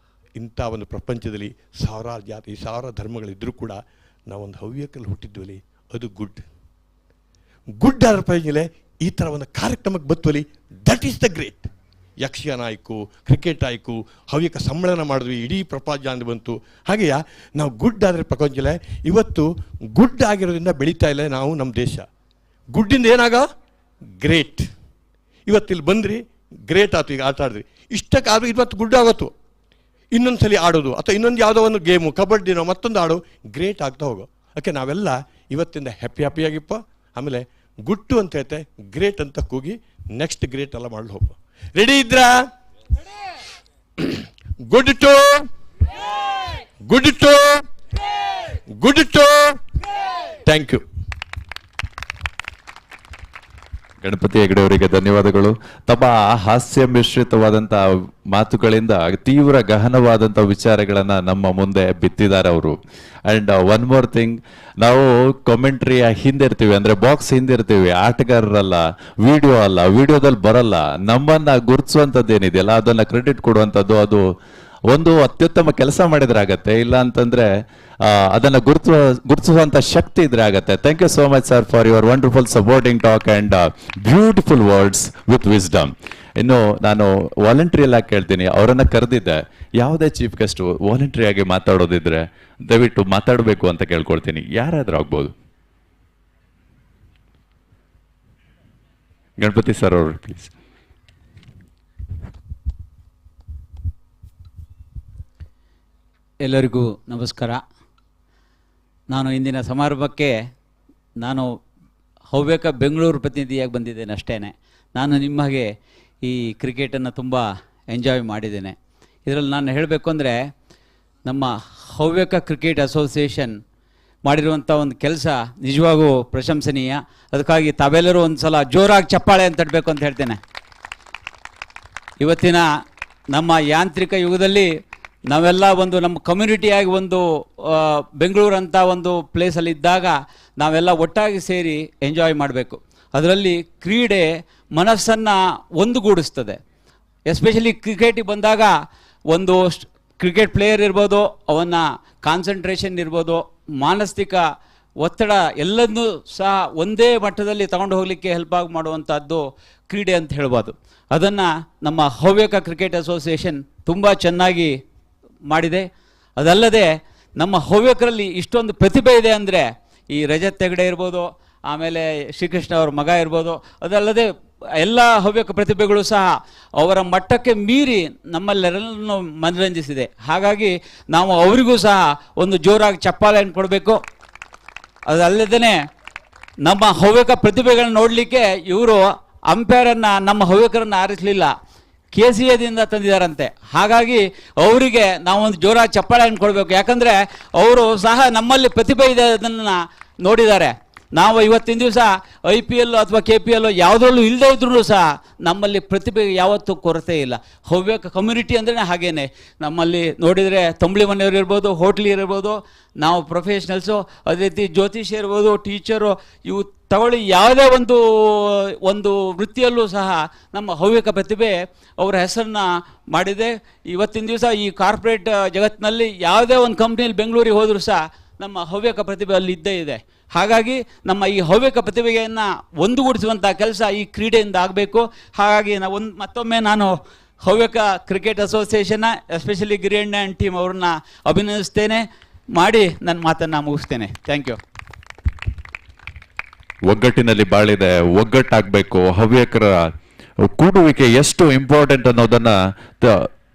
ಇಂಥ ಒಂದು ಪ್ರಪಂಚದಲ್ಲಿ ಸಾವಿರಾರು ಜಾತಿ, ಸಾವಿರಾರು ಧರ್ಮಗಳಿದ್ದರೂ ಕೂಡ ನಾವೊಂದು ಹವ್ಯಕಲ್ಲಿ ಹುಟ್ಟಿದ್ವಲ್ಲಿ, ಅದು ಗುಡ್ ಆದ್ರ ಮೇಲೆ ಈ ಥರ ಒಂದು ಕಾರ್ಯಕ್ರಮಕ್ಕೆ ಬತ್ತುವಲ್ಲಿ, that is the great. Yakshagana ಆಯ್ಕು, ಕ್ರಿಕೆಟ್ ಆಯ್ಕು, ಹವ್ಯಕ ಸಮ್ಮೇಳನ ಮಾಡಿದ್ವಿ, ಇಡೀ ಪ್ರಪಂಚ ಅಂತ ಬಂತು. ಹಾಗೆಯೇ ನಾವು ಗುಡ್ ಆದರೆ ಪ್ರಪಂಚದಲ್ಲೇ ಇವತ್ತು ಗುಡ್ ಆಗಿರೋದ್ರಿಂದ ಬೆಳೀತಾ ಇಲ್ಲ ನಾವು, ನಮ್ಮ ದೇಶ. ಗುಡ್ಡಿಂದ ಏನಾಗ ಗ್ರೇಟ್. ಇವತ್ತಿಲ್ಲಿ ಬಂದ್ರಿ, ಗ್ರೇಟ್ ಆಯ್ತು. ಈಗ ಆಟ ಆಡಿದ್ರಿ, ಇಷ್ಟಕ್ಕಾದರೂ ಇವತ್ತು ಗುಡ್ ಆಗೋತ್ತು. ಇನ್ನೊಂದು ಸಲ ಆಡೋದು ಅಥವಾ ಇನ್ನೊಂದು ಯಾವುದೋ ಒಂದು ಗೇಮು, ಕಬಡ್ಡಿನೋ ಮತ್ತೊಂದು ಆಡೋ, ಗ್ರೇಟ್ ಆಗ್ತಾ ಹೋಗೋ. ಯಾಕೆ ನಾವೆಲ್ಲ ಇವತ್ತಿಂದ ಹ್ಯಾಪಿಯಾಗಿಪ್ಪ. ಆಮೇಲೆ ಗುಟ್ಟು ಅಂತ ಹೇಳ್ತೆ, ಗ್ರೇಟ್ ಅಂತ ಕೂಗಿ ನೆಕ್ಸ್ಟ್ ಗ್ರೇಟ್ ಎಲ್ಲ ಮಾಡಲು ಹೋಗು. ರೆಡಿ ಇದ್ರಾ? Good to good to good to. Thank you. Ganapati Hegde ಅವರಿಗೆ ಧನ್ಯವಾದಗಳು. ತಮ್ಮ ಹಾಸ್ಯ ಮಿಶ್ರಿತವಾದಂಥ ಮಾತುಗಳಿಂದ ತೀವ್ರ ಗಹನವಾದಂಥ ವಿಚಾರಗಳನ್ನು ನಮ್ಮ ಮುಂದೆ ಬಿತ್ತಿದ್ದಾರೆ ಅವರು. ಆ್ಯಂಡ್ ಒನ್ ಮೋರ್ ಥಿಂಗ್, ನಾವು ಕಾಮೆಂಟ್ರಿಯ ಹಿಂದಿರ್ತೀವಿ, ಅಂದರೆ ಬಾಕ್ಸ್ ಹಿಂದಿರ್ತೀವಿ, ಆಟಗಾರರಲ್ಲ, ವಿಡಿಯೋ ಅಲ್ಲ, ವಿಡಿಯೋದಲ್ಲಿ ಬರಲ್ಲ. ನಮ್ಮನ್ನು ಗುರುತಿಸುವಂಥದ್ದೇನಿದೆಯಲ್ಲ, ಅದನ್ನು ಕ್ರೆಡಿಟ್ ಕೊಡುವಂಥದ್ದು, ಅದು ಒಂದು ಅತ್ಯುತ್ತಮ ಕೆಲಸ ಮಾಡಿದ್ರೆ ಆಗತ್ತೆ. ಇಲ್ಲ ಅಂತಂದ್ರೆ ಅದನ್ನು ಗುರುತಿಸುವಂಥ ಶಕ್ತಿ ಇದ್ರೆ ಆಗತ್ತೆ. Thank you so much sir for your wonderful supporting talk and beautiful words with wisdom. ಇನ್ನು ನಾನು ವಾಲಂಟ್ರಿ ಎಲ್ಲ ಕೇಳ್ತೀನಿ, ಅವರನ್ನು ಕರೆದಿದ್ದೆ. ಯಾವುದೇ ಚೀಫ್ ಗೆಸ್ಟ್ ವಾಲಂಟ್ರಿ ಆಗಿ ಮಾತಾಡೋದಿದ್ರೆ ದಯವಿಟ್ಟು ಮಾತಾಡಬೇಕು ಅಂತ ಕೇಳ್ಕೊಳ್ತೀನಿ. ಯಾರಾದ್ರೂ ಆಗ್ಬೋದು. ಗಣಪತಿ ಸರ್ ಅವರು ಪ್ಲೀಸ್. ಎಲ್ಲರಿಗೂ ನಮಸ್ಕಾರ. ನಾನು ಇಂದಿನ ಸಮಾರಂಭಕ್ಕೆ ಹವ್ಯಕ ಬೆಂಗಳೂರು ಪ್ರತಿನಿಧಿಯಾಗಿ ಬಂದಿದ್ದೇನೆ ಅಷ್ಟೇ. ನಾನು ನಿಮ್ಮ ಹಾಗೆ ಈ ಕ್ರಿಕೆಟನ್ನು ತುಂಬ ಎಂಜಾಯ್ ಮಾಡಿದ್ದೇನೆ. ಇದರಲ್ಲಿ ನಾನು ಹೇಳಬೇಕು ಅಂದರೆ, ನಮ್ಮ ಹವ್ಯಕ ಕ್ರಿಕೆಟ್ ಅಸೋಸಿಯೇಷನ್ ಮಾಡಿರುವಂಥ ಒಂದು ಕೆಲಸ ನಿಜವಾಗೂ ಪ್ರಶಂಸನೀಯ. ಅದಕ್ಕಾಗಿ ತಾವೆಲ್ಲರೂ ಒಂದು ಸಲ ಜೋರಾಗಿ ಚಪ್ಪಾಳೆ ಅಂತ ತಡಬೇಕು ಅಂತ ಹೇಳ್ತೇನೆ. ಇವತ್ತಿನ ನಮ್ಮ ಯಾಂತ್ರಿಕ ಯುಗದಲ್ಲಿ ನಾವೆಲ್ಲ ಒಂದು ನಮ್ಮ ಕಮ್ಯುನಿಟಿಯಾಗಿ ಒಂದು ಬೆಂಗಳೂರು ಅಂತ ಒಂದು ಪ್ಲೇಸಲ್ಲಿ ಇದ್ದಾಗ ನಾವೆಲ್ಲ ಒಟ್ಟಾಗಿ ಸೇರಿ ಎಂಜಾಯ್ ಮಾಡಬೇಕು. ಅದರಲ್ಲಿ ಕ್ರೀಡೆ ಮನಸ್ಸನ್ನು ಒಂದುಗೂಡಿಸ್ತದೆ. ಎಸ್ಪೆಷಲಿ ಕ್ರಿಕೆಟಿಗೆ ಬಂದಾಗ ಒಂದು ಕ್ರಿಕೆಟ್ ಪ್ಲೇಯರ್ ಇರ್ಬೋದು, ಅವನ ಕಾನ್ಸಂಟ್ರೇಷನ್ ಇರ್ಬೋದು, ಮಾನಸಿಕ ಒತ್ತಡ ಎಲ್ಲದನ್ನೂ ಸಹ ಒಂದೇ ಮಟ್ಟದಲ್ಲಿ ತಗೊಂಡು ಹೋಗಲಿಕ್ಕೆ ಹೆಲ್ಪ್ ಆಗಿ ಮಾಡುವಂಥದ್ದು ಕ್ರೀಡೆ ಅಂತ ಹೇಳ್ಬೋದು. ಅದನ್ನು ನಮ್ಮ ಹವ್ಯಕ ಕ್ರಿಕೆಟ್ ಅಸೋಸಿಯೇಷನ್ ತುಂಬ ಚೆನ್ನಾಗಿ ಮಾಡಿದೆ. ಅದಲ್ಲದೆ ನಮ್ಮ ಹವ್ಯಕರಲ್ಲಿ ಇಷ್ಟೊಂದು ಪ್ರತಿಭೆ ಇದೆ ಅಂದರೆ ಈ ರಜತ್ ಹೆಗಡೆ ಇರ್ಬೋದು, ಆಮೇಲೆ ಶ್ರೀಕೃಷ್ಣ ಅವ್ರ ಮಗ ಇರ್ಬೋದು, ಅದಲ್ಲದೆ ಎಲ್ಲ ಹವ್ಯಕ ಪ್ರತಿಭೆಗಳು ಸಹ ಅವರ ಮಟ್ಟಕ್ಕೆ ಮೀರಿ ನಮ್ಮಲ್ಲೆಲ್ಲರನ್ನು ಮನರಂಜಿಸಿದೆ. ಹಾಗಾಗಿ ನಾವು ಅವರಿಗೂ ಸಹ ಒಂದು ಜೋರಾಗಿ ಚಪ್ಪಾಳೆಯನ್ನು ಕೊಡಬೇಕು. ಅದಲ್ಲದೇ ನಮ್ಮ ಹವ್ಯಕ ಪ್ರತಿಭೆಗಳನ್ನ ನೋಡಲಿಕ್ಕೆ ಇವರು ಅಂಪೈರನ್ನು ನಮ್ಮ ಹವ್ಯಕರನ್ನು ಆರಿಸಲಿಲ್ಲ, KCAದಿಂದ ತಂದಿದ್ದಾರಂತೆ. ಹಾಗಾಗಿ ಅವರಿಗೆ ನಾವೊಂದು ಜೋರಾಗಿ ಚಪ್ಪಾಳೆಯನ್ನು ಕೊಡಬೇಕು. ಯಾಕಂದರೆ ಅವರು ಸಹ ನಮ್ಮಲ್ಲಿ ಪ್ರತಿಭೆ ಇದೆ ಅದನ್ನು ನೋಡಿದ್ದಾರೆ. ನಾವು ಇವತ್ತಿನ ದಿವಸ IPL ಅಥವಾ KPL ಯಾವುದ್ರಲ್ಲೂ ಇಲ್ಲದೇ ಇದ್ರೂ ಸಹ ನಮ್ಮಲ್ಲಿ ಪ್ರತಿಭೆಗೆ ಯಾವತ್ತೂ ಕೊರತೆ ಇಲ್ಲ. ಹವ್ಯಕ ಕಮ್ಯುನಿಟಿ ಅಂದ್ರೆ ಹಾಗೇನೆ. ನಮ್ಮಲ್ಲಿ ನೋಡಿದರೆ ತಂಬಳಿ ಮನೆಯವರು ಇರ್ಬೋದು, ಹೋಟ್ಲಿ ಇರ್ಬೋದು, ನಾವು ಪ್ರೊಫೆಷ್ನಲ್ಸು, ಅದೇ ರೀತಿ ಜ್ಯೋತಿಷ್ಯ ಇರ್ಬೋದು, ಟೀಚರು, ಇವು ತಗೊಳ್ಳಿ ಯಾವುದೇ ಒಂದು ವೃತ್ತಿಯಲ್ಲೂ ಸಹ ನಮ್ಮ ಹವ್ಯಕ ಪ್ರತಿಭೆ ಅವರ ಹೆಸರನ್ನ ಮಾಡಿದೆ. ಇವತ್ತಿನ ದಿವಸ ಈ ಕಾರ್ಪೊರೇಟ್ ಜಗತ್ತಿನಲ್ಲಿ ಯಾವುದೇ ಒಂದು ಕಂಪ್ನಿಯಲ್ಲಿ ಬೆಂಗಳೂರಿಗೆ ಹೋದರೂ ಸಹ ನಮ್ಮ ಹವ್ಯಕ ಪ್ರತಿಭೆ ಅಲ್ಲಿ ಇದ್ದೇ ಇದೆ. ಹಾಗಾಗಿ ನಮ್ಮ ಈ ಹವ್ಯಕ ಪ್ರತಿಭೆಯನ್ನು ಒಂದುಗೂಡಿಸುವಂಥ ಕೆಲಸ ಈ ಕ್ರೀಡೆಯಿಂದ ಆಗಬೇಕು. ಹಾಗಾಗಿ ಮತ್ತೊಮ್ಮೆ ನಾನು ಹವ್ಯಕ ಕ್ರಿಕೆಟ್ ಅಸೋಸಿಯೇಷನ್ನ, ಎಸ್ಪೆಷಲಿ ಗಿರಿಯಣ್ಣ ಆ್ಯಂಡ್ ಟೀಮ್ ಅವ್ರನ್ನ ಅಭಿನಂದಿಸ್ತೇನೆ. ಮಾಡಿ ನನ್ನ ಮಾತನ್ನು ಮುಗಿಸ್ತೇನೆ. Thank you. ಒಗ್ಗಟ್ಟಿನಲ್ಲಿ ಬಾಳಿದೆ, ಒಗ್ಗಟ್ಟಾಗಬೇಕು. ಹವ್ಯಕರ ಕೂಡುವಿಕೆ ಎಷ್ಟು ಇಂಪಾರ್ಟೆಂಟ್ ಅನ್ನೋದನ್ನ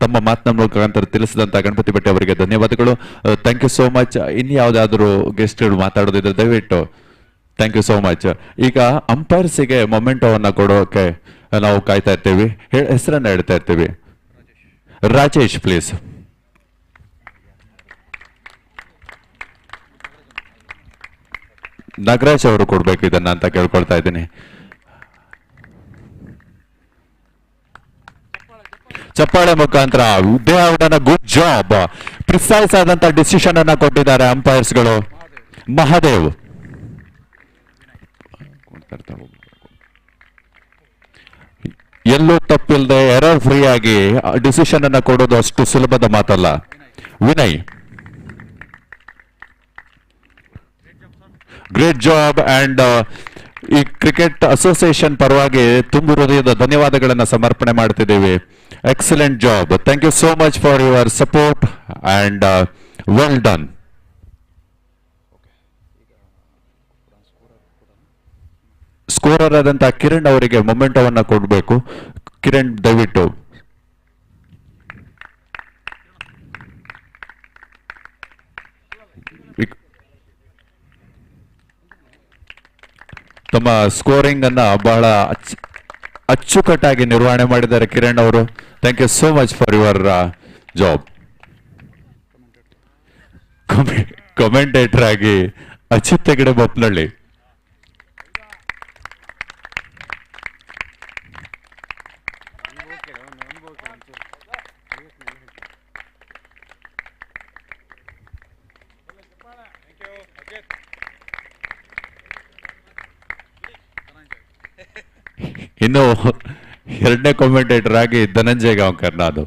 ತಮ್ಮ ಮಾತಿನ ಮುಖಾಂತರ ತಿಳಿಸಿದಂತ ಗಣಪತಿ ಭಟ್ ಅವರಿಗೆ ಧನ್ಯವಾದಗಳು. Thank you so much. ಇನ್ಯಾವುದಾದ್ರೂ ಗೆಸ್ಟ್ಗಳು ಮಾತಾಡೋದಿದ್ರೆ ದಯವಿಟ್ಟು. Thank you so much. ಈಗ ಅಂಪೈರ್ಸಿಗೆ ಮೊಮೆಂಟೋವನ್ನು ಕೊಡೋಕೆ ನಾವು ಕಾಯ್ತಾ ಇರ್ತೀವಿ. ಹೆಸರನ್ನ ಹೇಳ್ತಾ ಇರ್ತೀವಿ. ರಾಜೇಶ್ ಪ್ಲೀಸ್. ನಾಗರಾಜ್ ಅವರು ಕೊಡ್ಬೇಕು ಇದನ್ನ ಅಂತ ಕೇಳ್ಕೊಳ್ತಾ ಇದ್ದೀನಿ. ಚಪ್ಪಾಳೆ ಮುಖಾಂತರ they have done a good job. Precise ಆದಂತ ಡಿಸಿಷನ್ ಅನ್ನ ಕೊಟ್ಟಿದ್ದಾರೆ ಅಂಪೈರ್ಸ್ಗಳು. ಮಹಾದೇವ್ ಎಲ್ಲೂ ತಪ್ಪಿಲ್ಲದೆ ಎರರ್ ಫ್ರೀ ಆಗಿ ಡಿಸಿಷನ್ ಅನ್ನ ಕೊಡೋದು ಅಷ್ಟು ಸುಲಭದ ಮಾತಲ್ಲ. Vinay, great job. ಅಂಡ್ ಈ ಕ್ರಿಕೆಟ್ ಅಸೋಸಿಯೇಷನ್ ಪರವಾಗಿ ತುಂಬು ಹೃದಯದ ಧನ್ಯವಾದಗಳನ್ನು ಸಮರ್ಪಣೆ ಮಾಡ್ತಿದ್ದೀವಿ. Excellent job. Thank you so much for your support and well done. Scorer ಆದಂತ ಕಿರಣ್ ಅವರಿಗೆ ಮೊಮೆಂಟೋವನ್ನು ಕೊಡಬೇಕು. ಕಿರಣ್ ದಯವಿಟ್ಟು. ತಮ್ಮ ಸ್ಕೋರಿಂಗ್ ಅನ್ನ ಬಹಳ ಅಚ್ಚುಕಟ್ಟಾಗಿ ನಿರ್ವಹಣೆ ಮಾಡಿದ್ದಾರೆ ಕಿರಣ್ ಅವರು. Thank you so much for your job. Commentator ಆಗಿ ಅಚ್ಯುತ್ ಹೆಗಡೆ ಬೊಪ್ಪನಹಳ್ಳಿ. ಇನ್ನು ಎರಡನೇ ಕಾಮೆಂಟೇಟರ್ ಆಗಿ ಧನಂಜಯ ಗಾಂವ್ಕರ್ ನಾನು.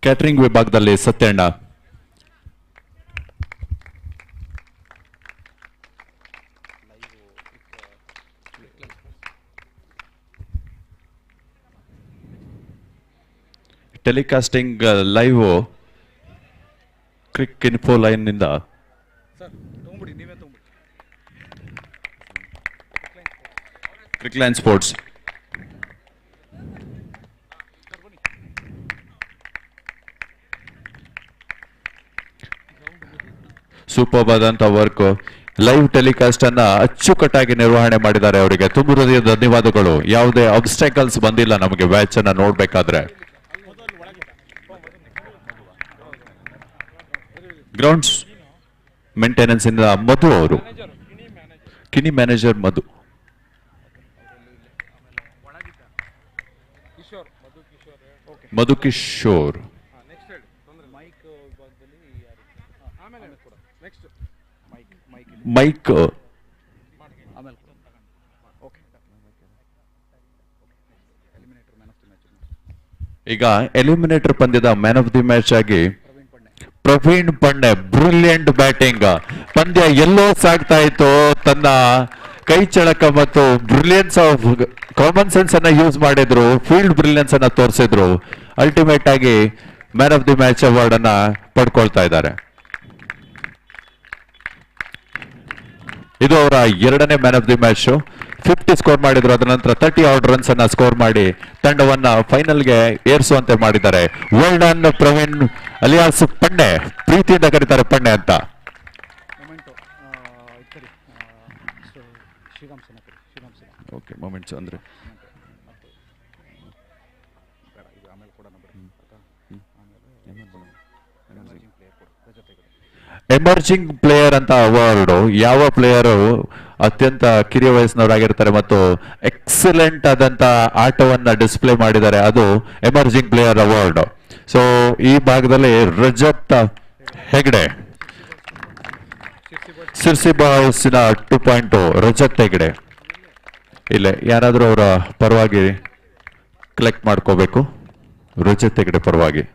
ಕ್ಯಾಟರಿಂಗ್ ವಿಭಾಗದಲ್ಲಿ Satyanna. Telecasting live ಕ್ರಿಕ್ info line ನಿಂದ ಕ್ರಿಕ್ ಲೈನ್ ಸ್ಪೋರ್ಟ್ಸ್. ಸೂಪರ್ ಆದಂತ ವರ್ಕ್. ಲೈವ್ ಟೆಲಿಕಾಸ್ಟ್ ಅನ್ನ ಅಚ್ಚುಕಟ್ಟಾಗಿ ನಿರ್ವಹಣೆ ಮಾಡಿದ್ದಾರೆ. ಅವರಿಗೆ ತುಂಬ ಹೃದಯದ ಧನ್ಯವಾದಗಳು. ಯಾವುದೇ ಅಬ್ಸ್ಟೈಕಲ್ಸ್ ಬಂದಿಲ್ಲ ನಮಗೆ ಮ್ಯಾಚ್ ಅನ್ನ ನೋಡ್ಬೇಕಾದ್ರೆ. ಗ್ರೌಂಡ್ಸ್ ಮೇಂಟೆನೆನ್ಸ್ ಇಂದ ಮಧು ಅವರು, ಕಿನಿ ಮ್ಯಾನೇಜರ್ ಮಧು. ಮಧು ಕಿಶೋರ್. ಮೈಕ್ ಈಗ ಎಲಿಮಿನೇಟರ್ ಪಂದ್ಯದ ಮ್ಯಾನ್ ಆಫ್ ದಿ ಮ್ಯಾಚ್ ಆಗಿ ಪ್ರವೀಣ್ ಪಂಡೆ ಬ್ರಿಲಿಯಂಟ್ ಬ್ಯಾಟಿಂಗ್. ಪಂದ್ಯ ಎಲ್ಲೋ ಸಾಗ್ತಾ ಇತ್ತು, ತನ್ನ ಕೈ ಚಳಕ ಮತ್ತು ಬ್ರಿಲಿಯನ್ಸ್ ಆಫ್ ಕಾಮನ್ ಸೆನ್ಸ್ ಅನ್ನ ಯೂಸ್ ಮಾಡಿದ್ರು, ಫೀಲ್ಡ್ ಬ್ರಿಲಿಯನ್ಸ್ ಅನ್ನ ತೋರಿಸಿದ್ರು. ಅಲ್ಟಿಮೇಟ್ ಆಗಿ man of the match award ಅನ್ನ ಪಡ್ಕೊಳ್ತಾ ಇದ್ದಾರೆ. ಇದು ಅವರ ಎರಡನೇ man of the match. 50 score ಮಾಡಿದ್ರು, ಅದರ ನಂತರ 30 ಔಟ್ ರನ್ಸ್ ಅನ್ನ ಸ್ಕೋರ್ ಮಾಡಿ ತಂಡವನ್ನ ಫೈನಲ್ಗೆ ಏರಿಸುವಂತೆ ಮಾಡಿದ್ದಾರೆ. ವೆಲ್ ಡನ್ ಪ್ರವೀಣ್ ಅಲಿಯಾಸ್ ಪಂಡೆ, ಪ್ರೀತಿಯಿಂದ ಕರೀತಾರೆ ಪಂಡೆ ಅಂತ. ಓಕೆ, ಮೊಮೆಂಟ್ಸ್ ಅಂದ್ರೆ ಎಮರ್ಜಿಂಗ್ ಪ್ಲೇಯರ್ ಅಂತ ಅವಾರ್ಡ್ ಯಾವ ಪ್ಲೇಯರ್ ಅತ್ಯಂತ ಕಿರಿಯ ವಯಸ್ಸಿನವರಾಗಿರ್ತಾರೆ ಮತ್ತು ಎಕ್ಸಲೆಂಟ್ ಆದಂತ ಆಟವನ್ನ ಡಿಸ್ಪ್ಲೇ ಮಾಡಿದ್ದಾರೆ, ಅದು ಎಮರ್ಜಿಂಗ್ ಪ್ಲೇಯರ್ ಅವಾರ್ಡ್. ಸೊ ಈ ಭಾಗದಲ್ಲಿ ರಜತ್ ಹೆಗ್ಡೆ, ಸಿರ್ಸಿ ಬಾಯ್ಸ್ನ 2.0 ರಜತ್ ಹೆಗ್ಡೆ. ಇಲ್ಲೇ ಯಾರಾದ್ರೂ ಅವರ ಪರವಾಗಿ ಕಲೆಕ್ಟ್ ಮಾಡ್ಕೋಬೇಕು, ರಜತ್ ಹೆಗ್ಡೆ ಪರವಾಗಿ.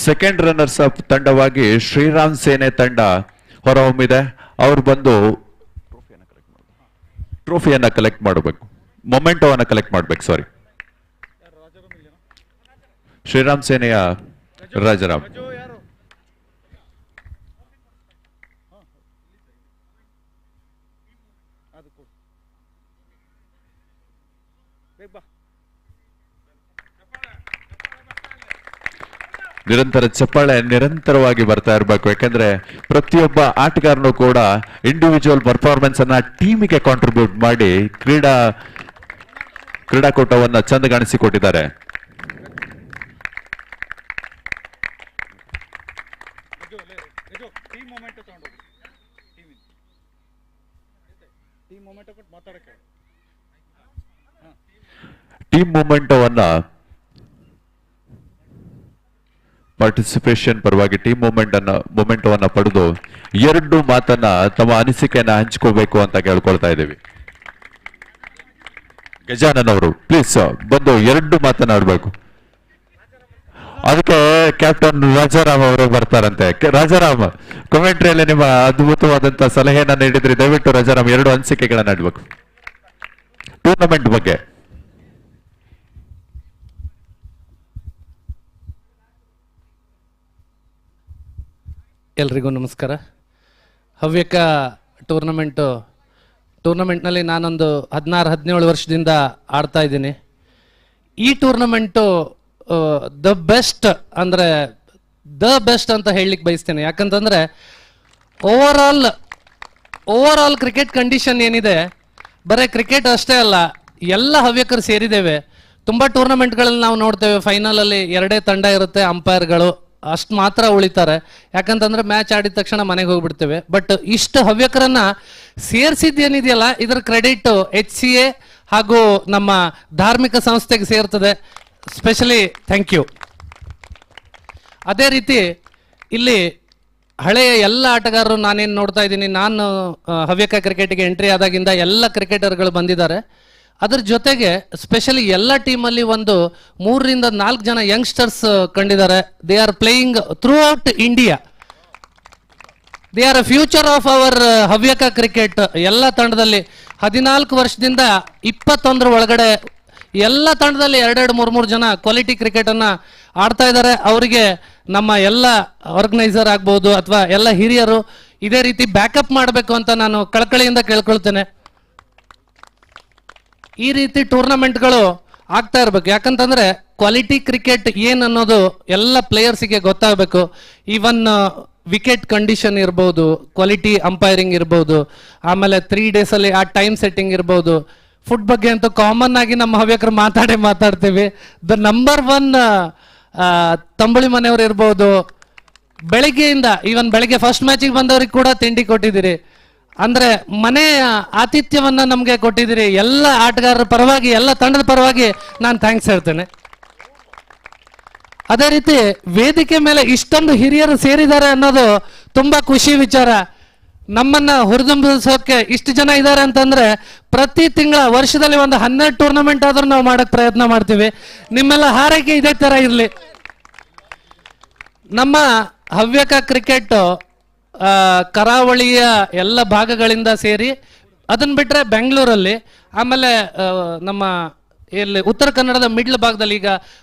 ಸೆಕೆಂಡ್ ರನ್ನರ್ಸ್ ಅಪ್ ತಂಡವಾಗಿ ಶ್ರೀರಾಮ್ ಸೇನೆ ತಂಡ ಹೊರಹೊಮ್ಮಿದೆ. ಅವ್ರು ಬಂದು ಟ್ರೋಫಿಯನ್ನ ಕಲೆಕ್ಟ್ ಮಾಡಬೇಕು, ಮೊಮೆಂಟೋವನ್ನ ಕಲೆಕ್ಟ್ ಮಾಡಬೇಕು. ಸಾರಿ, ಶ್ರೀರಾಮ್ ಸೇನೆಯ ರಾಜಾರಾಮ್. ನಿರಂತರ ಚಪ್ಪಾಳೆ ನಿರಂತರವಾಗಿ ಬರ್ತಾ ಇರಬೇಕು, ಯಾಕಂದ್ರೆ ಪ್ರತಿಯೊಬ್ಬ ಆಟಗಾರನು ಕೂಡ ಇಂಡಿವಿಜುವಲ್ ಪರ್ಫಾರ್ಮೆನ್ಸ್ ಅನ್ನ ಟೀಮಿಗೆ ಕಾಂಟ್ರಿಬ್ಯೂಟ್ ಮಾಡಿ ಕ್ರೀಡಾಕೂಟವನ್ನ ಚಂದ ಕಾಣಿಸಿಕೊಟ್ಟಿದ್ದಾರೆ. ಟೀಮ್ ಮೊಮೆಂಟವನ್ನ ಪಾರ್ಟಿಸಿಪೇಷನ್ ಪರವಾಗಿ ಟೀಮ್ ಮೊಮೆಂಟವನ್ನ ಪಡೆದು 2 ಮಾತನ್ನ ತಮ್ಮ ಅನಿಸಿಕೆಯನ್ನ ಹಂಚ್ಕೋಬೇಕು ಅಂತ ಕೇಳ್ಕೊಳ್ತಾ ಇದ್ದೀವಿ. ಗಜಾನನ್ ಅವರು ಪ್ಲೀಸ್ ಬಂದು 2 ಮಾತನಾಡಬೇಕು. ಅದಕ್ಕೆ ಕ್ಯಾಪ್ಟನ್ ರಾಜಾರಾಮ್ ಅವರು ಬರ್ತಾರಂತೆ. ರಾಜಾರಾಮ್, ಕಮೆಂಟ್ರಿಯಲ್ಲಿ ನಿಮ್ಮ ಅದ್ಭುತವಾದಂತಹ ಸಲಹೆಯನ್ನ ನೀಡಿದ್ರಿ, ದಯವಿಟ್ಟು ರಾಜಾರಾಮ್ 2 ಅನಿಸಿಕೆಗಳನ್ನ ನೀಡಬೇಕು ಟೂರ್ನಮೆಂಟ್ ಬಗ್ಗೆ. ಎಲ್ರಿಗೂ ನಮಸ್ಕಾರ. ಹವ್ಯಕ ಟೂರ್ನಮೆಂಟ್ನಲ್ಲಿ ನಾನೊಂದು 16-17 ವರ್ಷದಿಂದ ಆಡ್ತಾ ಇದ್ದೀನಿ. ಈ ಟೂರ್ನಮೆಂಟು ದ ಬೆಸ್ಟ್ ಅಂತ ಹೇಳಲಿಕ್ಕೆ ಬಯಸ್ತೇನೆ. ಯಾಕಂತಂದರೆ ಓವರ್ ಆಲ್ ಕ್ರಿಕೆಟ್ ಕಂಡೀಷನ್ ಏನಿದೆ, ಬರೀ ಕ್ರಿಕೆಟ್ ಅಷ್ಟೇ ಅಲ್ಲ, ಎಲ್ಲ ಹವ್ಯಕರು ಸೇರಿದ್ದೇವೆ. ತುಂಬ ಟೂರ್ನಮೆಂಟ್ಗಳಲ್ಲಿ ನಾವು ನೋಡ್ತೇವೆ, ಫೈನಲಲ್ಲಿ 2 ತಂಡ ಇರುತ್ತೆ, ಅಂಪೈರ್ಗಳು ಅಷ್ಟು ಮಾತ್ರ ಉಳಿತಾರೆ. ಯಾಕಂತಂದ್ರೆ ಮ್ಯಾಚ್ ಆಡಿದ ತಕ್ಷಣ ಮನೆಗೆ ಹೋಗ್ಬಿಡ್ತೇವೆ. ಬಟ್ ಇಷ್ಟು ಹವ್ಯಕರನ್ನ ಸೇರಿಸಿದ್ದೇನಿದೆಯಲ್ಲ, ಇದರ ಕ್ರೆಡಿಟ್ HCA ಹಾಗೂ ನಮ್ಮ ಧಾರ್ಮಿಕ ಸಂಸ್ಥೆಗೆ ಸೇರ್ತದೆ. Specially thank you. ಅದೇ ರೀತಿ ಇಲ್ಲಿ ಹಳೆಯ ಎಲ್ಲ ಆಟಗಾರರು ನಾನೇನು ನೋಡ್ತಾ ಇದ್ದೀನಿ, ನಾನು ಹವ್ಯಕ ಕ್ರಿಕೆಟ್ಗೆ ಎಂಟ್ರಿ ಆದಾಗಿಂದ ಎಲ್ಲ ಕ್ರಿಕೆಟರ್ಗಳು ಬಂದಿದ್ದಾರೆ. ಅದ್ರ ಜೊತೆಗೆ ಸ್ಪೆಷಲಿ ಎಲ್ಲ ಟೀಮಲ್ಲಿ ಒಂದು 3 ರಿಂದ 4 ಜನ ಯಂಗ್ಸ್ಟರ್ಸ್ ಕಂಡಿದ್ದಾರೆ. They are playing through out India. They are a future of our Havyaka cricket. ಎಲ್ಲ ತಂಡದಲ್ಲಿ 14 ವರ್ಷದಿಂದ 21 ಒಳಗಡೆ ಎಲ್ಲ ತಂಡದಲ್ಲಿ 2-3 ಜನ ಕ್ವಾಲಿಟಿ ಕ್ರಿಕೆಟನ್ನು ಆಡ್ತಾ ಇದ್ದಾರೆ. ಅವರಿಗೆ ನಮ್ಮ ಎಲ್ಲ ಆರ್ಗನೈಸರ್ ಆಗ್ಬೋದು ಅಥವಾ ಎಲ್ಲ ಹಿರಿಯರು ಇದೇ ರೀತಿ ಬ್ಯಾಕಪ್ ಮಾಡಬೇಕು ಅಂತ ನಾನು ಕಳಕಳಿಯಿಂದ ಕೇಳ್ಕೊಳ್ತೇನೆ. ಈ ರೀತಿ ಟೂರ್ನಮೆಂಟ್ಗಳು ಆಗ್ತಾ ಇರಬೇಕು. ಯಾಕಂತಂದ್ರೆ ಕ್ವಾಲಿಟಿ ಕ್ರಿಕೆಟ್ ಏನು ಅನ್ನೋದು ಎಲ್ಲ ಪ್ಲೇಯರ್ಸಿಗೆ ಗೊತ್ತಾಗಬೇಕು. ಈವನ್ ವಿಕೆಟ್ ಕಂಡೀಷನ್ ಇರ್ಬೋದು, ಕ್ವಾಲಿಟಿ ಅಂಪೈರಿಂಗ್ ಇರ್ಬೋದು, ಆಮೇಲೆ 3 days ಅಲ್ಲಿ ಆ ಟೈಮ್ ಸೆಟ್ಟಿಂಗ್ ಇರ್ಬೋದು. ಫುಡ್ ಬಗ್ಗೆ ಅಂತೂ ಕಾಮನ್ ಆಗಿ ನಮ್ಮ ಹವ್ಯಕರು ಮಾತಾಡ್ತೀವಿ. ದ ನಂಬರ್ 1 ತಂಬುಳಿ ಮನೆಯವರು ಇರ್ಬೋದು, ಬೆಳಿಗ್ಗೆಯಿಂದ ಈವನ್ ಬೆಳಿಗ್ಗೆ ಫಸ್ಟ್ ಮ್ಯಾಚಿಗೆ ಬಂದವ್ರಿಗೆ ಕೂಡ ತಿಂಡಿ ಕೊಟ್ಟಿದ್ದೀರಿ. ಅಂದ್ರೆ ಮನೆಯ ಆತಿಥ್ಯವನ್ನ ನಮಗೆ ಕೊಟ್ಟಿದ್ದೀರಿ. ಎಲ್ಲ ಆಟಗಾರರ ಪರವಾಗಿ, ಎಲ್ಲ ತಂಡದ ಪರವಾಗಿ ನಾನು ಥ್ಯಾಂಕ್ಸ್ ಹೇಳ್ತೇನೆ. ಅದೇ ರೀತಿ ವೇದಿಕೆ ಮೇಲೆ ಇಷ್ಟೊಂದು ಹಿರಿಯರು ಸೇರಿದ್ದಾರೆ ಅನ್ನೋದು ತುಂಬಾ ಖುಷಿ ವಿಚಾರ. ನಮ್ಮನ್ನ ಹುರಿದುಂಬಿಸೋಕೆ ಇಷ್ಟು ಜನ ಇದ್ದಾರೆ ಅಂತಂದ್ರೆ ಪ್ರತಿ ತಿಂಗಳ ವರ್ಷದಲ್ಲಿ ಒಂದು 12 ಟೂರ್ನಮೆಂಟ್ ಆದ್ರೂ ನಾವು ಮಾಡಕ್ ಪ್ರಯತ್ನ ಮಾಡ್ತೀವಿ. ನಿಮ್ಮೆಲ್ಲ ಹಾರೈಕೆ ಇದೇ ತರ ಇರಲಿ. ನಮ್ಮ ಹವ್ಯಕ ಕ್ರಿಕೆಟ್ ಕರಾವಳಿಯ ಎಲ್ಲ ಭಾಗಗಳಿಂದ ಸೇರಿ, ಅದನ್ನ ಬಿಟ್ರೆ ಬೆಂಗಳೂರಲ್ಲಿ, ಆಮೇಲೆ ನಮ್ಮ ಇಲ್ಲಿ ಉತ್ತರ ಕನ್ನಡದ ಮಿಡ್ಲ್ ಭಾಗದಲ್ಲಿ ಈಗ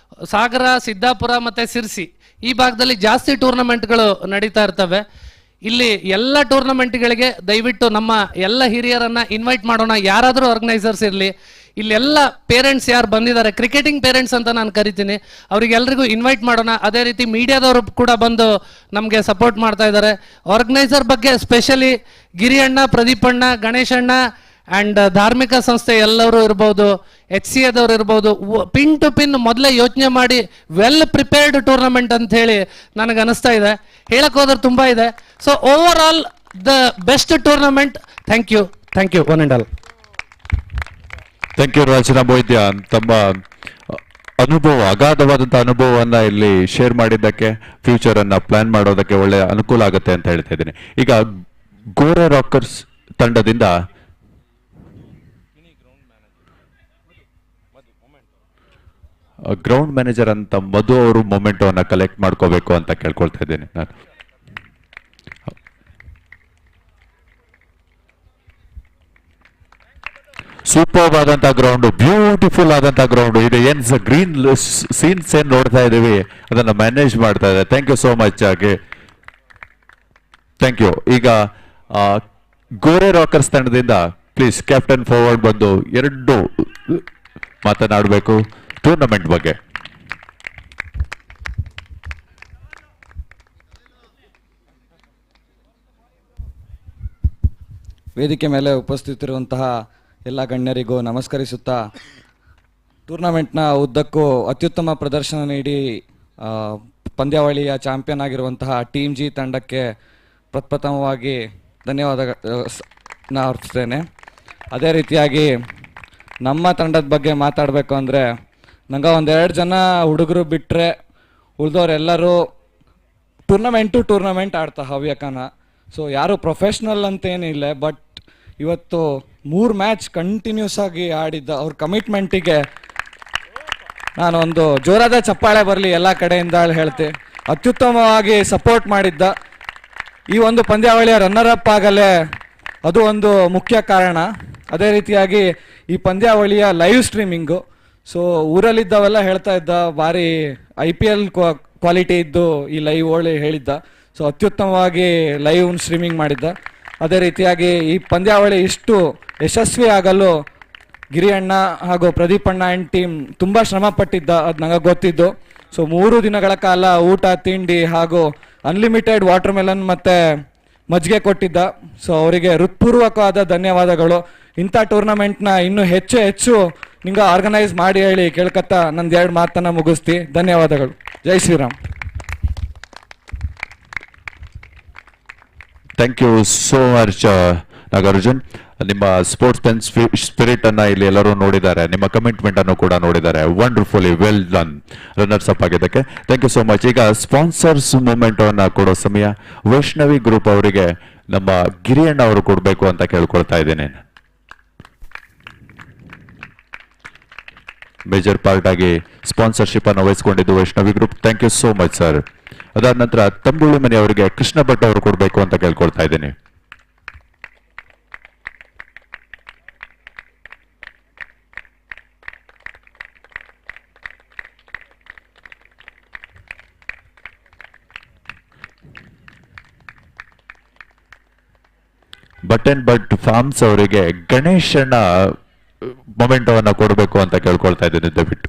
ಸಾಗರ, ಸಿದ್ದಾಪುರ ಮತ್ತೆ ಸಿರ್ಸಿ ಈ ಭಾಗದಲ್ಲಿ ಜಾಸ್ತಿ ಟೂರ್ನಮೆಂಟ್ಗಳು ನಡೀತಾ ಇರ್ತವೆ. ಇಲ್ಲಿ ಎಲ್ಲ ಟೂರ್ನಮೆಂಟ್ಗಳಿಗೆ ದಯವಿಟ್ಟು ನಮ್ಮ ಎಲ್ಲ ಹಿರಿಯರನ್ನ ಇನ್ವೈಟ್ ಮಾಡೋಣ. ಯಾರಾದರೂ ಆರ್ಗನೈಸರ್ಸ್ ಇರಲಿ, ಇಲ್ಲೆಲ್ಲ ಪೇರೆಂಟ್ಸ್ ಯಾರು ಬಂದಿದ್ದಾರೆ, ಕ್ರಿಕೆಟಿಂಗ್ ಪೇರೆಂಟ್ಸ್ ಅಂತ ನಾನು ಕರಿತೀನಿ, ಅವರಿಗೆಲ್ಲರಿಗೂ ಇನ್ವೈಟ್ ಮಾಡೋಣ. ಅದೇ ರೀತಿ ಮೀಡಿಯಾದವರು ಕೂಡ ಬಂದು ನಮಗೆ ಸಪೋರ್ಟ್ ಮಾಡ್ತಾ ಇದ್ದಾರೆ. ಆರ್ಗನೈಸರ್ ಬಗ್ಗೆ ಸ್ಪೆಷಲಿ ಗಿರಿಯಣ್ಣ, ಪ್ರದೀಪಣ್ಣ, ಗಣೇಶಣ್ಣ ಆ್ಯಂಡ್ ಧಾರ್ಮಿಕ ಸಂಸ್ಥೆ ಎಲ್ಲರೂ ಇರ್ಬೋದು, HCA ದವ್ರು ಇರ್ಬೋದು, ಪಿನ್ ಟು ಪಿನ್ ಮೊದಲೇ ಯೋಚನೆ ಮಾಡಿ ವೆಲ್ ಪ್ರಿಪೇರ್ಡ್ ಟೂರ್ನಮೆಂಟ್ ಅಂತ ಹೇಳಿ ನನಗೆ ಅನಿಸ್ತಾ ಇದೆ. ಹೇಳಕ್ ಹೋದ್ರೆ ತುಂಬಾ ಇದೆ. So over all the best tournament. Thank you one and all. Thank you ರಾಜನಾ ಮೊಯ್ದ್ಯ. ತಮ್ಮ ಅನುಭವ, ಅಗಾಧವಾದಂತಹ ಅನುಭವವನ್ನ ಇಲ್ಲಿ ಶೇರ್ ಮಾಡಿದ್ದಕ್ಕೆ, ಫ್ಯೂಚರ್ ಅನ್ನ ಪ್ಲಾನ್ ಮಾಡೋದಕ್ಕೆ ಒಳ್ಳೆ ಅನುಕೂಲ ಆಗುತ್ತೆ ಅಂತ ಹೇಳ್ತಾ ಇದ್ದೀನಿ. ಈಗ ಗೋರೆ ರಾಕರ್ಸ್ ತಂಡದಿಂದ ಗ್ರೌಂಡ್ ಮ್ಯಾನೇಜರ್ ಅಂತ ಮಧು ಅವರು ಮೊಮೆಂಟೋವನ್ನ ಕಲೆಕ್ಟ್ ಮಾಡ್ಕೋಬೇಕು ಅಂತ ಕೇಳ್ಕೊಳ್ತಾ ಇದ್ದೀನಿ ನಾನು. ಸೂಪರ್ ಆದಂತಹ ಗ್ರೌಂಡ್, ಬ್ಯೂಟಿಫುಲ್ ಆದಂತಹ ಗ್ರೌಂಡ್ ಇದೆ. ಏನ್ ಗ್ರೀನ್ ಸೀನ್ಸ್ ಏನ್ ನೋಡ್ತಾ ಇದೀವಿ ಅದನ್ನ ಮ್ಯಾನೇಜ್ ಮಾಡ್ತಾ ಇದೆ. Thank you so much. Thank you. ಈಗ ಗೋರೆ ರಾಕರ್ಸ್ ತಂಡದಿಂದ ಪ್ಲೀಸ್ ಕ್ಯಾಪ್ಟನ್ ಫಾರ್ವರ್ಡ್ ಬಂದು 2 ಮಾತನಾಡಬೇಕು ಟೂರ್ನಮೆಂಟ್ ಬಗ್ಗೆ. ವೇದಿಕೆ ಮೇಲೆ ಉಪಸ್ಥಿತರಿರುವಂತಹ ಎಲ್ಲ ಗಣ್ಯರಿಗೂ ನಮಸ್ಕರಿಸುತ್ತಾ, ಟೂರ್ನಮೆಂಟ್ನ ಉದ್ದಕ್ಕೂ ಅತ್ಯುತ್ತಮ ಪ್ರದರ್ಶನ ನೀಡಿ ಪಂದ್ಯಾವಳಿಯ ಚಾಂಪಿಯನ್ ಆಗಿರುವಂತಹ ಟೀಮ್ ಜಿ ತಂಡಕ್ಕೆ ಪ್ರಪ್ರಥಮವಾಗಿ ಧನ್ಯವಾದಗಳನ್ನ ಅರ್ಪಿಸ್ತೇನೆ. ಅದೇ ರೀತಿಯಾಗಿ ನಮ್ಮ ತಂಡದ ಬಗ್ಗೆ ಮಾತಾಡಬೇಕು ಅಂದರೆ, ನಂಗೆ 1-2 ಜನ ಹುಡುಗರು ಬಿಟ್ಟರೆ ಉಳಿದವರೆಲ್ಲರೂ ಟೂರ್ನಮೆಂಟ್ ಆಡ್ತಾ ಹವ್ಯಕನ. ಸೊ ಯಾರು ಪ್ರೊಫೆಷ್ನಲ್ ಅಂತೇನಿಲ್ಲ, ಬಟ್ ಇವತ್ತು 3 ಮ್ಯಾಚ್ ಕಂಟಿನ್ಯೂಸ್ ಆಗಿ ಆಡಿದ್ದ ಅವ್ರ ಕಮಿಟ್ಮೆಂಟಿಗೆ ನಾನೊಂದು ಜೋರಾದ ಚಪ್ಪಾಳೆ ಬರಲಿ ಎಲ್ಲ ಕಡೆಯಿಂದ ಹೇಳ್ತೆ. ಅತ್ಯುತ್ತಮವಾಗಿ ಸಪೋರ್ಟ್ ಮಾಡಿದ್ದ. ಈ ಒಂದು ಪಂದ್ಯಾವಳಿಯ ರನ್ನರ್ ಅಪ್ ಆಗಲೇ ಅದು ಒಂದು ಮುಖ್ಯ ಕಾರಣ. ಅದೇ ರೀತಿಯಾಗಿ ಈ ಪಂದ್ಯಾವಳಿಯ ಲೈವ್ ಸ್ಟ್ರೀಮಿಂಗು, ಸೊ ಊರಲ್ಲಿದ್ದವೆಲ್ಲ ಹೇಳ್ತಾ ಇದ್ದ, ಭಾರಿ IPL ಕ್ವಾಲಿಟಿ ಇದ್ದು ಈ ಲೈವ್ ಹೇಳಿದ್ದ. ಸೊ ಅತ್ಯುತ್ತಮವಾಗಿ ಲೈವ್ ಸ್ಟ್ರೀಮಿಂಗ್ ಮಾಡಿದ್ದ. ಅದೇ ರೀತಿಯಾಗಿ ಈ ಪಂದ್ಯಾವಳಿ ಇಷ್ಟು ಯಶಸ್ವಿ ಆಗಲು ಗಿರಿಯಣ್ಣ ಹಾಗೂ ಪ್ರದೀಪಣ್ಣ ಆ್ಯಂಡ್ ಟೀಮ್ ತುಂಬ ಶ್ರಮ ಪಟ್ಟಿದ್ದ, ಅದು ನನಗೆ ಗೊತ್ತಿದ್ದು. ಸೊ 3 ದಿನಗಳ ಕಾಲ ಊಟ ತಿಂಡಿ ಹಾಗೂ ಅನ್ಲಿಮಿಟೆಡ್ ವಾಟರ್ ಮೆಲನ್ ಮತ್ತು ಮಜ್ಜಿಗೆ ಕೊಟ್ಟಿದ್ದ. ಸೊ ಅವರಿಗೆ ಹೃತ್ಪೂರ್ವಕವಾದ ಧನ್ಯವಾದಗಳು. ಇಂಥ ಟೂರ್ನಮೆಂಟ್ನ ಇನ್ನೂ ಹೆಚ್ಚು ನಿಂಗೆ ಆರ್ಗನೈಸ್ ಮಾಡಿ ಹೇಳಿ ಕೇಳ್ಕತ್ತಾ ನಂದು 2 ಮಾತನ್ನು ಮುಗಿಸ್ತಿ. ಧನ್ಯವಾದಗಳು. ಜೈ Shriram. Thank you so much Nagarjun. ನಿಮ್ಮ ಸ್ಪೋರ್ಟ್ಸ್ ಸ್ಪಿರಿಟ್ ಅನ್ನ ಇಲ್ಲಿ ಎಲ್ಲರೂ ನೋಡಿದ್ದಾರೆ, ನಿಮ್ಮ ಕಮಿಟ್ಮೆಂಟ್ ಅನ್ನು ಕೂಡ ನೋಡಿದ್ದಾರೆ. Wonderfully well done runners up ಆಗಿದ್ದಕ್ಕೆ ಥ್ಯಾಂಕ್ ಯು ಸೋ ಮಚ್. ಈಗ ಸ್ಪಾನ್ಸರ್ಸ್ ಮೂಮೆಂಟ್ ಅನ್ನ ಕೊಡೋ ಸಮಯ ವೈಷ್ಣವಿ ಗ್ರೂಪ್ ಅವರಿಗೆ ನಮ್ಮ ಗಿರಿಯಣ್ಣ ಅವರು ಕೊಡಬೇಕು ಅಂತ ಕೇಳ್ಕೊಳ್ತಾ ಇದ್ದೇನೆ. ಮೇಜರ್ ಪಾರ್ಟ್ ಆಗಿ ಸ್ಪಾನ್ಸರ್ಶಿಪ್ ಅನ್ನು ವಹಿಸಿಕೊಂಡಿದ್ದು Vaishnavi group. Thank you so much sir. ಅದಾದ ನಂತರ ತಂಬುಳಿ ಮನೆಯವರಿಗೆ ಕೃಷ್ಣ ಭಟ್ ಅವರು ಕೊಡಬೇಕು ಅಂತ ಕೇಳ್ಕೊಳ್ತಾ ಇದ್ದೀನಿ. ಬಟ್ ಫಾರ್ಮ್ಸ್ ಅವರಿಗೆ ಗಣೇಶಣ್ಣ ಮೊಮೆಂಟೋವನ್ನ ಕೊಡಬೇಕು ಅಂತ ಕೇಳ್ಕೊಳ್ತಾ ಇದ್ದೀನಿ ದಯವಿಟ್ಟು.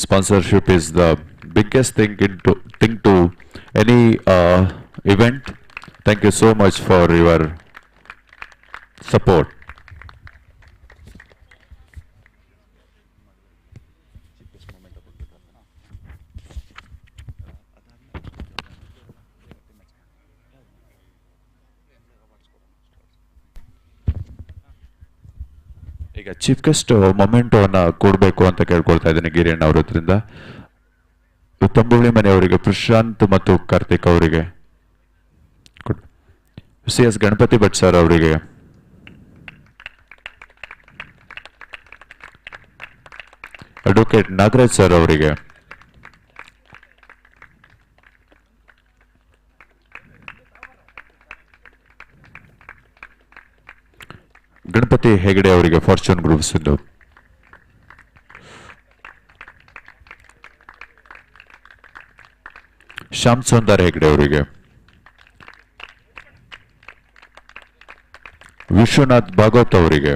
sponsorship is the biggest thing to any event. Thank you so much for your support. ಈಗ ಚೀಫ್ ಗೆಸ್ಟ್ ಮೊಮೆಂಟೋನ ಕೊಡಬೇಕು ಅಂತ ಕೇಳ್ಕೊಳ್ತಾ ಇದ್ದೀನಿ ಗಿರಿಯಣ್ಣ ಅವ್ರ ಹತ್ರಿಂದ. ತಂಬುಳಿ ಮನೆಯವರಿಗೆ, ಪ್ರಶಾಂತ್ ಮತ್ತು ಕಾರ್ತಿಕ್ ಅವರಿಗೆ, C S Ganapati Bhat sir ಅವರಿಗೆ, ಅಡ್ವೊಕೇಟ್ ನಾಗರಾಜ್ ಸರ್ ಅವರಿಗೆ, ಗಣಪತಿ ಹೆಗಡೆ ಅವರಿಗೆ, ಫಾರ್ಚೂನ್ ಗ್ರೂಪ್ಸ್ ಇಂದು, ಶ್ಯಾಮ್ ಸುಂದರ್ ಹೆಗಡೆ ಅವರಿಗೆ, ವಿಶ್ವನಾಥ್ ಭಾಗವತ್ ಅವರಿಗೆ,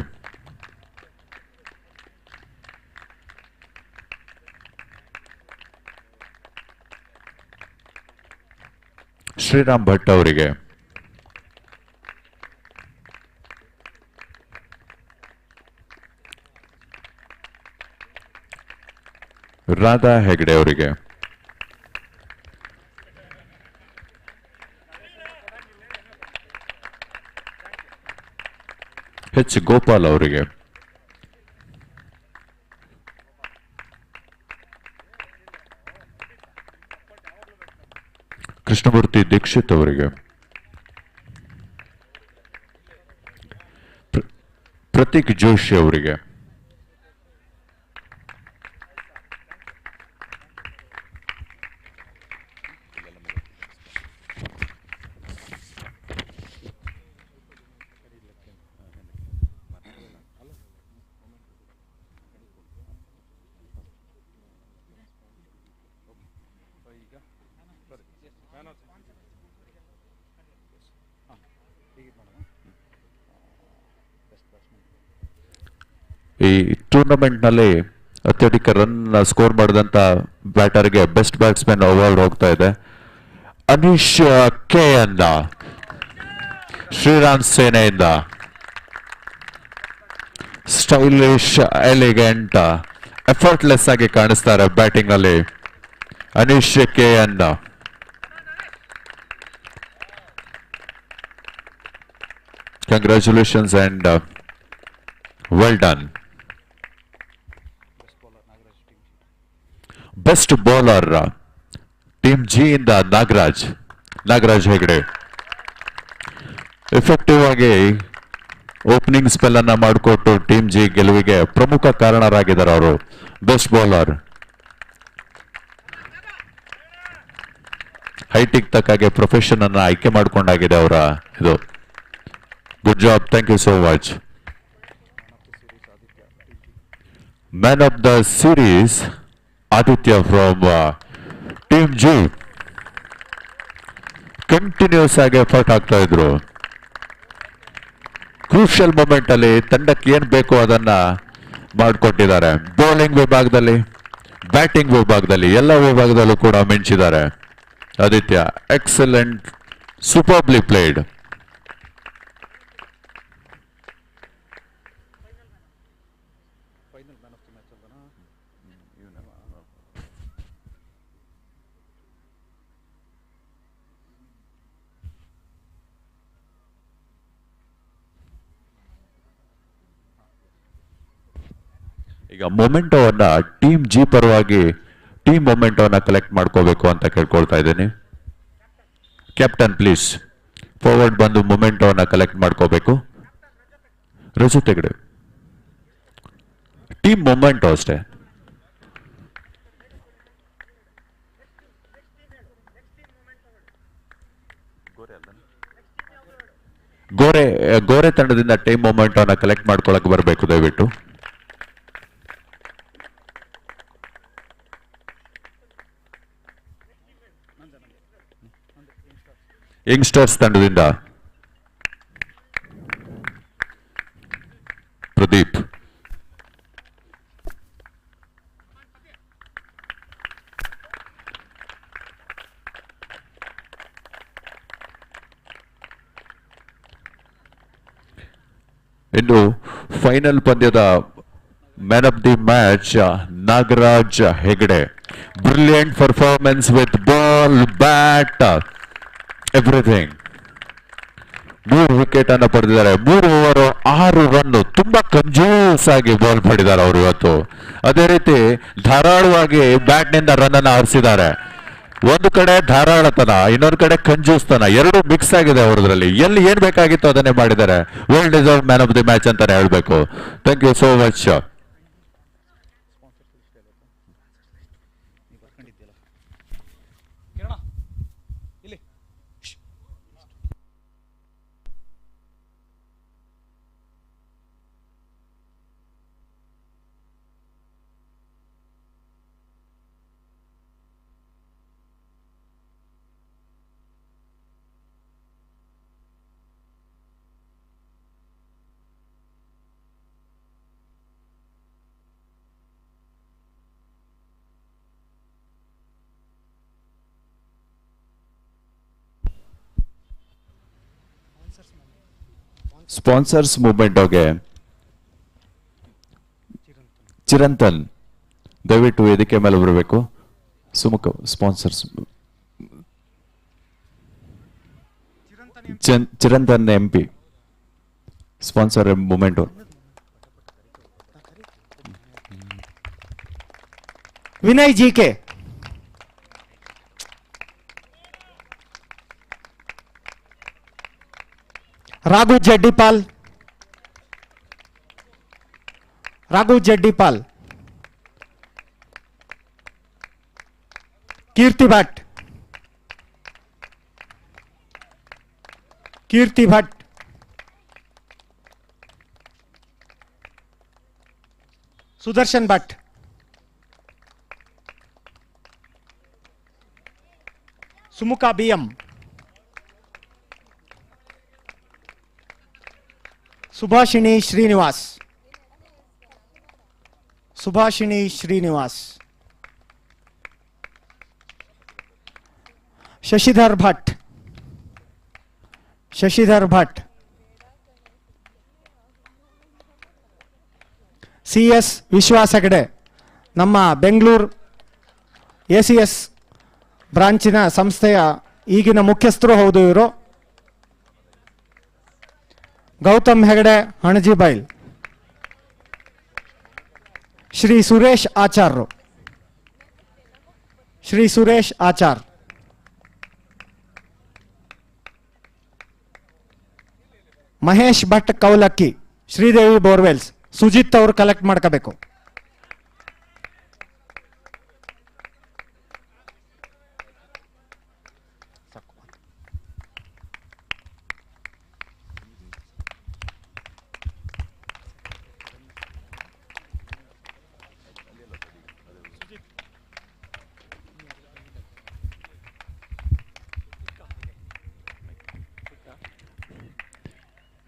ಶ್ರೀರಾಮ್ ಭಟ್ ಅವರಿಗೆ, ರಾಧಾ ಹೆಗಡೆ ಅವರಿಗೆ, ಎಚ್ ಗೋಪಾಲ್ ಅವರಿಗೆ, ಕೃಷ್ಣಮೂರ್ತಿ ದೀಕ್ಷಿತ್ ಅವರಿಗೆ, ಪ್ರತೀಕ್ ಜೋಶಿ ಅವರಿಗೆ, ಈ ಟೂರ್ನಮೆಂಟ್ ನಲ್ಲಿ ಅತ್ಯಧಿಕ ರನ್ ಸ್ಕೋರ್ ಮಾಡಿದಂತ ಬ್ಯಾಟರ್ಗೆ ಬೆಸ್ಟ್ ಬ್ಯಾಟ್ಸ್ಮನ್ ಅವಾರ್ಡ್ ಹೋಗ್ತಾ ಇದೆ. ಅನೀಶ್ ಕೆ ಅಂದ ಶ್ರೀರಾಮ್ ಸೇನೆಯಿಂದ, ಸ್ಟೈಲಿಶ್, ಎಲಿಗೆಂಟ್, ಎಫರ್ಟ್ಲೆಸ್ ಆಗಿ ಕಾಣಿಸ್ತಾರೆ ಬ್ಯಾಟಿಂಗ್ ನಲ್ಲಿ ಅನೀಶ್ ಕೆ ಅಂದ. Congratulations and well done. Best bowler team G ಇಂದ ನಾಗರಾಜ್ ಹೆಗಡೆ ಎಫೆಕ್ಟಿವ್ ಆಗಿ ಓಪನಿಂಗ್ ಸ್ಪೆಲ್ ಅನ್ನ ಮಾಡಿಕೊಟ್ಟು ಟೀಮ್ ಜಿ ಗೆಲುವಿಗೆ ಪ್ರಮುಖ ಕಾರಣರಾಗಿದ್ದಾರೆ ಅವರು. ಬೆಸ್ಟ್ ಬೌಲರ್, ಹೈಟಿಗೆ ತಕ್ಕಾಗೆ ಪ್ರೊಫೆಷನ್ ಅನ್ನ ಆಯ್ಕೆ ಮಾಡಿಕೊಂಡಾಗಿದೆ ಅವರ ಇದು. Good job, thank you so much. Man of the series Aditya from team G. Continuous ಆಗಿ ಎಫರ್ಟ್ ಆಗ್ತಾ ಇದ್ರು. ಕ್ರೂಷಿಯಲ್ ಮೂಮೆಂಟ್ ಅಲ್ಲಿ ತಂಡಕ್ಕೆ ಏನ್ ಬೇಕೋ ಅದನ್ನ ಮಾಡಿಕೊಟ್ಟಿದ್ದಾರೆ. ಬೌಲಿಂಗ್ ವಿಭಾಗದಲ್ಲಿ, ಬ್ಯಾಟಿಂಗ್ ವಿಭಾಗದಲ್ಲಿ, ಎಲ್ಲ ವಿಭಾಗದಲ್ಲೂ ಕೂಡ ಮಿಂಚಿದ್ದಾರೆ ಆದಿತ್ಯ. Excellent, superbly played. ಈಗ ಮೊಮೆಂಟೋವನ್ನ ಟೀಮ್ ಜಿ ಪರವಾಗಿ ಟೀಮ್ ಮೊಮೆಂಟೋವನ್ನ ಕಲೆಕ್ಟ್ ಮಾಡ್ಕೋಬೇಕು ಅಂತ ಕೇಳ್ಕೊಳ್ತಾ ಇದ್ದೀನಿ. ಕ್ಯಾಪ್ಟನ್ ಪ್ಲೀಸ್ ಫಾರ್ವರ್ಡ್ ಬಂದು ಮೊಮೆಂಟೋವನ್ನ ಕಲೆಕ್ಟ್ ಮಾಡ್ಕೋಬೇಕು. ರಜತ್ ಹೆಗಡೆ, ಟೀಮ್ ಮೊಮೆಂಟೋ ಅಷ್ಟೇ. ಗೋರೆ ತಂಡದಿಂದ ಟೀಮ್ ಮೊಮೆಂಟೋವನ್ನ ಕಲೆಕ್ಟ್ ಮಾಡ್ಕೊಳಕ್ ಬರಬೇಕು ದಯವಿಟ್ಟು. ಯಂಗ್ಸ್ಟರ್ಸ್ ತಂಡದಿಂದ ಪ್ರದೀಪ್, ಇನ್ನು ಫೈನಲ್ ಪಂದ್ಯದ man of the match Nagaraj Hegde. Brilliant performance with ball, bat, everything. 3 wicket ಅನ್ನು ಪಡೆದಿದ್ದಾರೆ. 3 ಓವರ್ 6 ರನ್. ತುಂಬಾ ಕಂಜೂಸ್ ಆಗಿ ಬಾಲ್ ಮಾಡಿದ್ದಾರೆ ಅವರು ಇವತ್ತು. ಅದೇ ರೀತಿ ಧಾರಾಳವಾಗಿ ಬ್ಯಾಟ್ ನಿಂದ ರನ್ ಅನ್ನು ಹಾರಿಸಿದ್ದಾರೆ. ಒಂದು ಕಡೆ ಧಾರಾಳತನ, ಇನ್ನೊಂದು ಕಡೆ ಕಂಜೂಸ್ತನ, ಎರಡು ಮಿಕ್ಸ್ ಆಗಿದೆ ಅವರದ್ರಲ್ಲಿ. ಎಲ್ಲಿ ಏನ್ ಬೇಕಾಗಿತ್ತು ಅದನ್ನೇ ಮಾಡಿದ್ದಾರೆ. Well deserve man of the match ಅಂತಾನೆ ಹೇಳ್ಬೇಕು. Thank you so much. Sponsors movement ಹೋಗಿ ಚಿರಂತನ್ ದಯವಿಟ್ಟು ವೇದಿಕೆ ಮೇಲೆ ಬರಬೇಕು. Sumukha sponsors Chiranthan MP sponsor movement. Vinay GK, Raghu Jeddipal, Kirti Bhat, Sudarshan Bhat, Sumukha BM, Subhashini Srinivas, Shashidhar Bhat, CS Vishwas Hegde, ನಮ್ಮ ಬೆಂಗಳೂರು ACS ಬ್ರಾಂಚಿನ ಸಂಸ್ಥೆಯ ಈಗಿನ ಮುಖ್ಯಸ್ಥರು ಹೌದು ಇವರು. ಗೌತಮ್ ಹೆಗಡೆ ಹಣಜಿಬೈಲ್, ಶ್ರೀ ಸುರೇಶ್ ಆಚಾರ್, ಮಹೇಶ್ ಭಟ್ ಕೌಲಕ್ಕಿ, ಶ್ರೀದೇವಿ ಬೋರ್ವೆಲ್ಸ್. ಸುಜಿತ್ ಅವರು ಕಲೆಕ್ಟ್ ಮಾಡ್ಕೋಬೇಕು.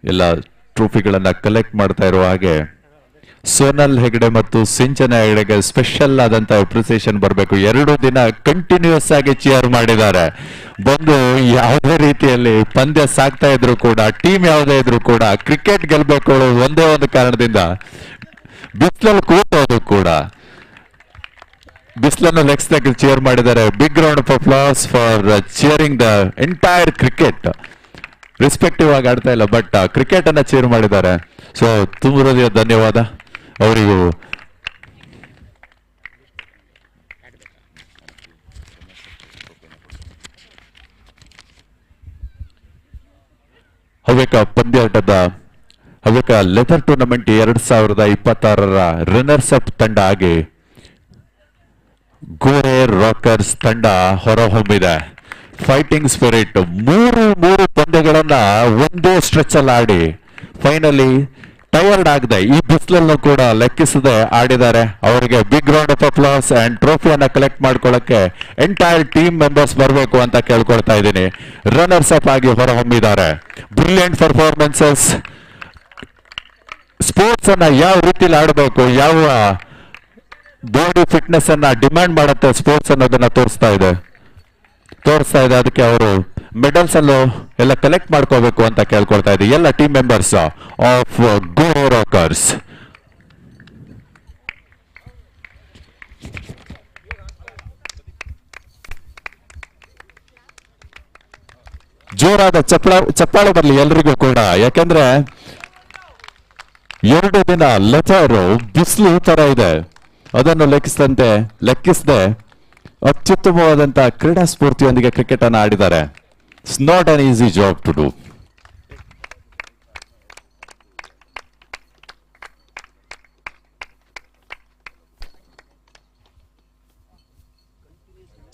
ಎಲ್ಲ ಟ್ರೋಫಿಗಳನ್ನ ಕಲೆಕ್ಟ್ ಮಾಡ್ತಾ ಇರುವ ಹಾಗೆ ಸೋನಲ್ ಹೆಗಡೆ ಮತ್ತು ಸಿಂಚನ ಹೆಗಡೆಗೆ ಸ್ಪೆಷಲ್ ಆದಂತ ಅಪ್ರಿಸಿಯೇಷನ್ ಬರಬೇಕು. 2 ದಿನ ಕಂಟಿನ್ಯೂಸ್ ಆಗಿ ಚಿಯರ್ ಮಾಡಿದ್ದಾರೆ. ಬಂದು ಯಾವುದೇ ರೀತಿಯಲ್ಲಿ ಪಂದ್ಯ ಸಾಕ್ತಾ ಇದ್ರು ಕೂಡ, ಟೀಮ್ ಯಾವುದೇ ಇದ್ರು ಕೂಡ, ಕ್ರಿಕೆಟ್ ಗೆಲ್ಬೇಕು ಒಂದೇ ಒಂದು ಕಾರಣದಿಂದ ಬಿಸಿಲಲ್ಲಿ ಕೂತೋದು ಕೂಡ ಬಿಸಿಲನ್ನು ಲೆಕ್ಸ್ದಾಗ ಚಿಯರ್ ಮಾಡಿದ್ದಾರೆ. Big round of applause for cheering the entire cricket. Respective ಆಗಿ ಆಡ್ತಾ ಇಲ್ಲ, ಬಟ್ ಕ್ರಿಕೆಟ್ ಅನ್ನ ಚೇರ್ ಮಾಡಿದ್ದಾರೆ. ಸೊ ತುಂಬ ಹೃದಯ ಧನ್ಯವಾದ ಅವರಿಗೂ. ಹವ್ಯಕ ಪಂದ್ಯಾಟದ ಹವ್ಯಕ ಲೆದರ್ ಟೂರ್ನಮೆಂಟ್ 2026ರ ರನ್ನರ್ಸ್ ಅಪ್ ತಂಡ ಆಗಿ ಗೋರೆ ರಾಕರ್ಸ್ ತಂಡ ಹೊರಹೊಮ್ಮಿದೆ. ಫೈಟಿಂಗ್ ಸ್ಪಿರಿಟ್, 3 ಪಂದ್ಯಗಳನ್ನ ಒಂದೇ ಸ್ಟ್ರೆಚ್ ಅಲ್ಲಿ ಆಡಿ ಫೈನಲಿ ಟಯರ್ಡ್ ಆಗದೆ ಈ ಬಿಸಿಲನ್ನು ಕೂಡ ಲೆಕ್ಕಿಸದೆ ಆಡಿದ್ದಾರೆ. ಅವರಿಗೆ big round of applause and ಟ್ರೋಫಿಯನ್ನ ಕಲೆಕ್ಟ್ ಮಾಡ್ಕೊಳ್ಳಕ್ಕೆ ಎಂಟೈರ್ ಟೀಮ್ ಮೆಂಬರ್ಸ್ ಬರಬೇಕು ಅಂತ ಕೇಳ್ಕೊಳ್ತಾ ಇದ್ದೀನಿ. ರನ್ನರ್ಸ್ ಅಪ್ ಆಗಿ ಹೊರಹೊಮ್ಮಿದ್ದಾರೆ. Brilliant performances. ಸ್ಪೋರ್ಟ್ಸ್ ಅನ್ನ ಯಾವ ರೀತಿಲಿ ಆಡಬೇಕು, ಯಾವ ಬಾಡಿ ಫಿಟ್ನೆಸ್ ಅನ್ನ ಡಿಮ್ಯಾಂಡ್ ಮಾಡುತ್ತೆ ಸ್ಪೋರ್ಟ್ಸ್ ಅನ್ನೋದನ್ನ ತೋರಿಸ್ತಾ ಇದೆ. ಅದಕ್ಕೆ ಅವರು ಮೆಡಲ್ಸ್ ಅನ್ನು ಎಲ್ಲ ಕಲೆಕ್ಟ್ ಮಾಡ್ಕೋಬೇಕು ಅಂತ ಕೇಳ್ಕೊಳ್ತಾ ಇದ್ದೀವಿ ಎಲ್ಲ team members of Go Rockers. ಜೋರಾದ ಚಪ್ಪಾಳೆ ಬರಲಿ ಎಲ್ರಿಗೂ ಕೂಡ, ಯಾಕಂದ್ರೆ 2 ದಿನ ಲೆಥರು ಬಿಸಿಲು ತರ ಇದೆ, ಅದನ್ನು ಲೆಕ್ಕಿಸದೆ ಅತ್ಯುತ್ತಮವಾದಂತ ಕ್ರೀಡಾ ಸ್ಫೂರ್ತಿಯೊಂದಿಗೆ ಕ್ರಿಕೆಟ್ ಅನ್ನು ಆಡಿದ್ದಾರೆ. It's not an easy job to do.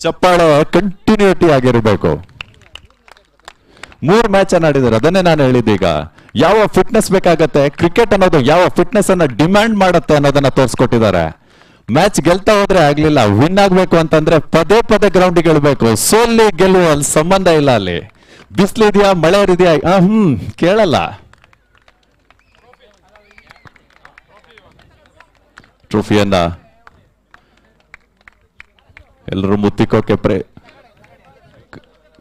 ಚಪ್ಪಾಳೆ ಕಂಟಿನ್ಯೂಟಿ ಆಗಿರಬೇಕು. 3 ಮ್ಯಾಚ್ ಅನ್ನ ಆಡಿದ್ದಾರೆ, ಅದನ್ನೇ ನಾನು ಹೇಳಿದ್ದೀಗ. ಯಾವ ಫಿಟ್ನೆಸ್ ಬೇಕಾಗತ್ತೆ, ಕ್ರಿಕೆಟ್ ಅನ್ನೋದು ಯಾವ ಫಿಟ್ನೆಸ್ ಅನ್ನ ಡಿಮ್ಯಾಂಡ್ ಮಾಡುತ್ತೆ ಅನ್ನೋದನ್ನ ತೋರಿಸ್ಕೊಟ್ಟಿದ್ದಾರೆ. ಮ್ಯಾಚ್ ಗೆಲ್ತಾ ಹೋದ್ರೆ ಆಗ್ಲಿಲ್ಲ, ವಿನ್ ಆಗ್ಬೇಕು ಅಂತಂದ್ರೆ ಪದೇ ಪದೇ ಗ್ರೌಂಡಿಗೆ ಇಳ್ಬೇಕು. ಸೋಲ್ಲಿ ಗೆಲ್ಲುವ ಅಲ್ಲಿ ಸಂಬಂಧ ಇಲ್ಲ. ಅಲ್ಲಿ ಬಿಸಿಲಿದೆಯಾ ಮಳೆ ಇದೆಯಾ ಕೇಳಲ್ಲ. ಟ್ರೋಫಿಯನ್ನ ಎಲ್ಲರೂ ಮುತ್ತಿಕೋಕೆ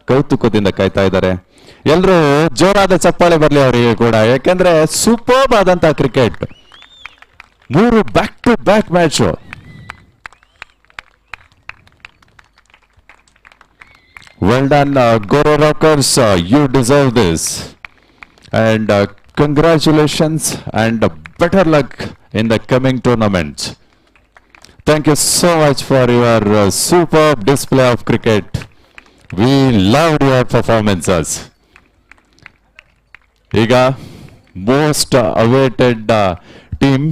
ಕೌತುಕದಿಂದ ಕಾಯ್ತಾ ಇದ್ದಾರೆ. ಎಲ್ಲರೂ ಜೋರಾದ ಚಪ್ಪಾಳೆ ಬರಲಿ ಅವರಿಗೆ ಕೂಡ, ಯಾಕೆಂದ್ರೆ ಸೂಪರ್ಬ್ ಆದಂತ cricket. 3 back to back match. Well done Go Rockers, you deserve this and congratulations and better luck in the coming tournament. Thank you so much for your superb display of cricket. We loved your performances. ಈಗ most awaited team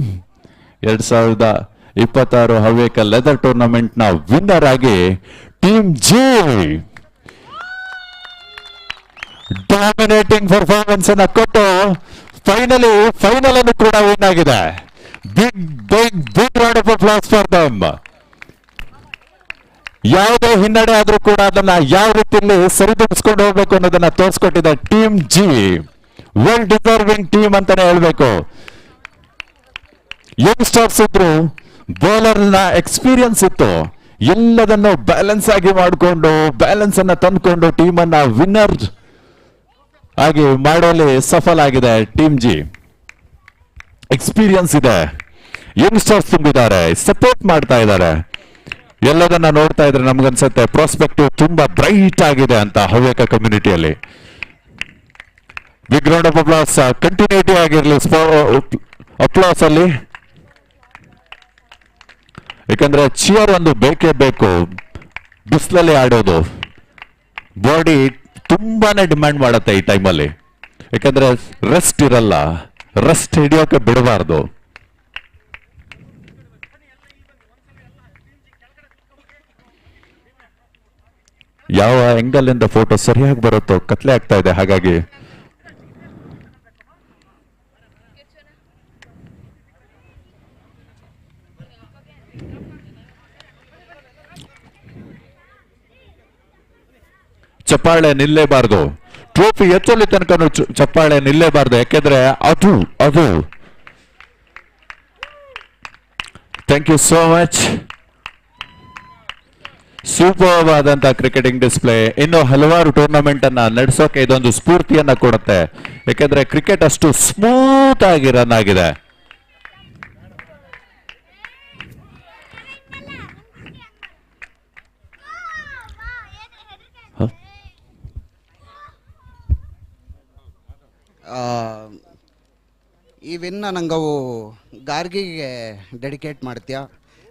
2026 Havyaka leather tournament ನ ವಿನ್ನರ್ ಆಗಿ ಟೀಮ್ ಜಿ ಡಾಮಿನೇಟಿಂಗ್ ಪರ್ಫಾರ್ಮೆನ್ಸ್ ಅನ್ನ ಕೊಟ್ಟು ಫೈನಲ್ ಅನ್ನು ಕೂಡ ವಿನ್ ಆಗಿದೆ. Big round of applause for them. ಯಾವುದೇ ಹಿನ್ನಡೆ ಆದ್ರೂ ಕೂಡ ಅದನ್ನ ಯಾವ ರೀತಿಯಲ್ಲಿ ಸರಿದೂಗಿಸ್ಕೊಂಡು ಹೋಗ್ಬೇಕು ಅನ್ನೋದನ್ನ ತೋರಿಸ್ಕೊಟ್ಟಿದೆ team G. Well deserving team ಅಂತಾನೆ ಹೇಳ್ಬೇಕು. ಯಂಗ್ಸ್ಟರ್ಸ್ ಇದ್ರು, ಬೌಲರ್ ನ ಎಕ್ಸ್ಪೀರಿಯನ್ಸ್ ಇತ್ತು, ಎಲ್ಲದನ್ನು ಬ್ಯಾಲೆನ್ಸ್ ಆಗಿ ಮಾಡಿಕೊಂಡು ಬ್ಯಾಲೆನ್ಸ್ ಅನ್ನ ತಂದ್ಕೊಂಡು ಟೀಮ್ ಅನ್ನ ವಿನ್ನರ್ ಆಗಿ ಮಾಡುವಲ್ಲಿ ಸಫಲ ಆಗಿದೆ ಟೀಮ್ ಜಿ. ಎಕ್ಸ್ಪೀರಿಯನ್ಸ್ ಇದೆ, ಯಂಗ್ಸ್ಟರ್ಸ್ ತುಂಬಿದ್ದಾರೆ, ಸಪೋರ್ಟ್ ಮಾಡ್ತಾ ಇದ್ದಾರೆ. ಎಲ್ಲದನ್ನ ನೋಡ್ತಾ ಇದ್ರೆ ನಮ್ಗನ್ಸುತ್ತೆ ಪ್ರಾಸ್ಪೆಕ್ಟಿವ್ ತುಂಬಾ ಬ್ರೈಟ್ ಆಗಿದೆ ಅಂತ ಹವ್ಯಕ ಕಮ್ಯುನಿಟಿಯಲ್ಲಿ. Big round of applause continuity ಆಗಿರ್ಲಿ ಅಪ್ಲಾಸ್ ಅಲ್ಲಿ, ಯಾಕಂದ್ರೆ ಚಿಯರ್ ಒಂದು ಬೇಕೇ ಬೇಕು. ಬಿಸಿಲಲ್ಲಿ ಆಡೋದು ಬಾಡಿ ತುಂಬಾನೇ ಡಿಮ್ಯಾಂಡ್ ಮಾಡುತ್ತೆ ಈ ಟೈಮಲ್ಲಿ, ಯಾಕಂದ್ರೆ ರೆಸ್ಟ್ ಇರಲ್ಲ, ರೆಸ್ಟ್ ಹಿಡಿಯೋಕೆ ಬಿಡಬಾರ್ದು. ಯಾವ ಆಂಗಲ್ ಇಂದ ಫೋಟೋ ಸರಿಯಾಗಿ ಬರುತ್ತೋ ಕತ್ಲೆ ಆಗ್ತಾ ಇದೆ, ಹಾಗಾಗಿ ಚಪ್ಪಾಳೆ ನಿಲ್ಲೇಬಾರ್ದು. ಟ್ರೋಫಿ ಎತ್ತಲಿ ತನಕ ಚಪ್ಪಾಳೆ ನಿಲ್ಲೇಬಾರ್ದು, ಯಾಕೆಂದ್ರೆ ಅದು thank you so much. Super ಆದಂತ ಕ್ರಿಕೆಟಿಂಗ್ ಡಿಸ್ಪ್ಲೇ. ಇನ್ನು ಹಲವಾರು ಟೂರ್ನಮೆಂಟ್ ಅನ್ನ ನಡೆಸೋಕೆ ಇದೊಂದು ಸ್ಫೂರ್ತಿಯನ್ನ ಕೊಡುತ್ತೆ, ಯಾಕೆಂದ್ರೆ ಕ್ರಿಕೆಟ್ ಅಷ್ಟು ಸ್ಮೂತ್ ಆಗಿ ರನ್ ಆಗಿದೆ. ಈ ವಿನ್ನ ನಂಗವು ಗಾರ್ಗಿಗೆ ಡೆಡಿಕೇಟ್ ಮಾಡ್ತೀಯಾ?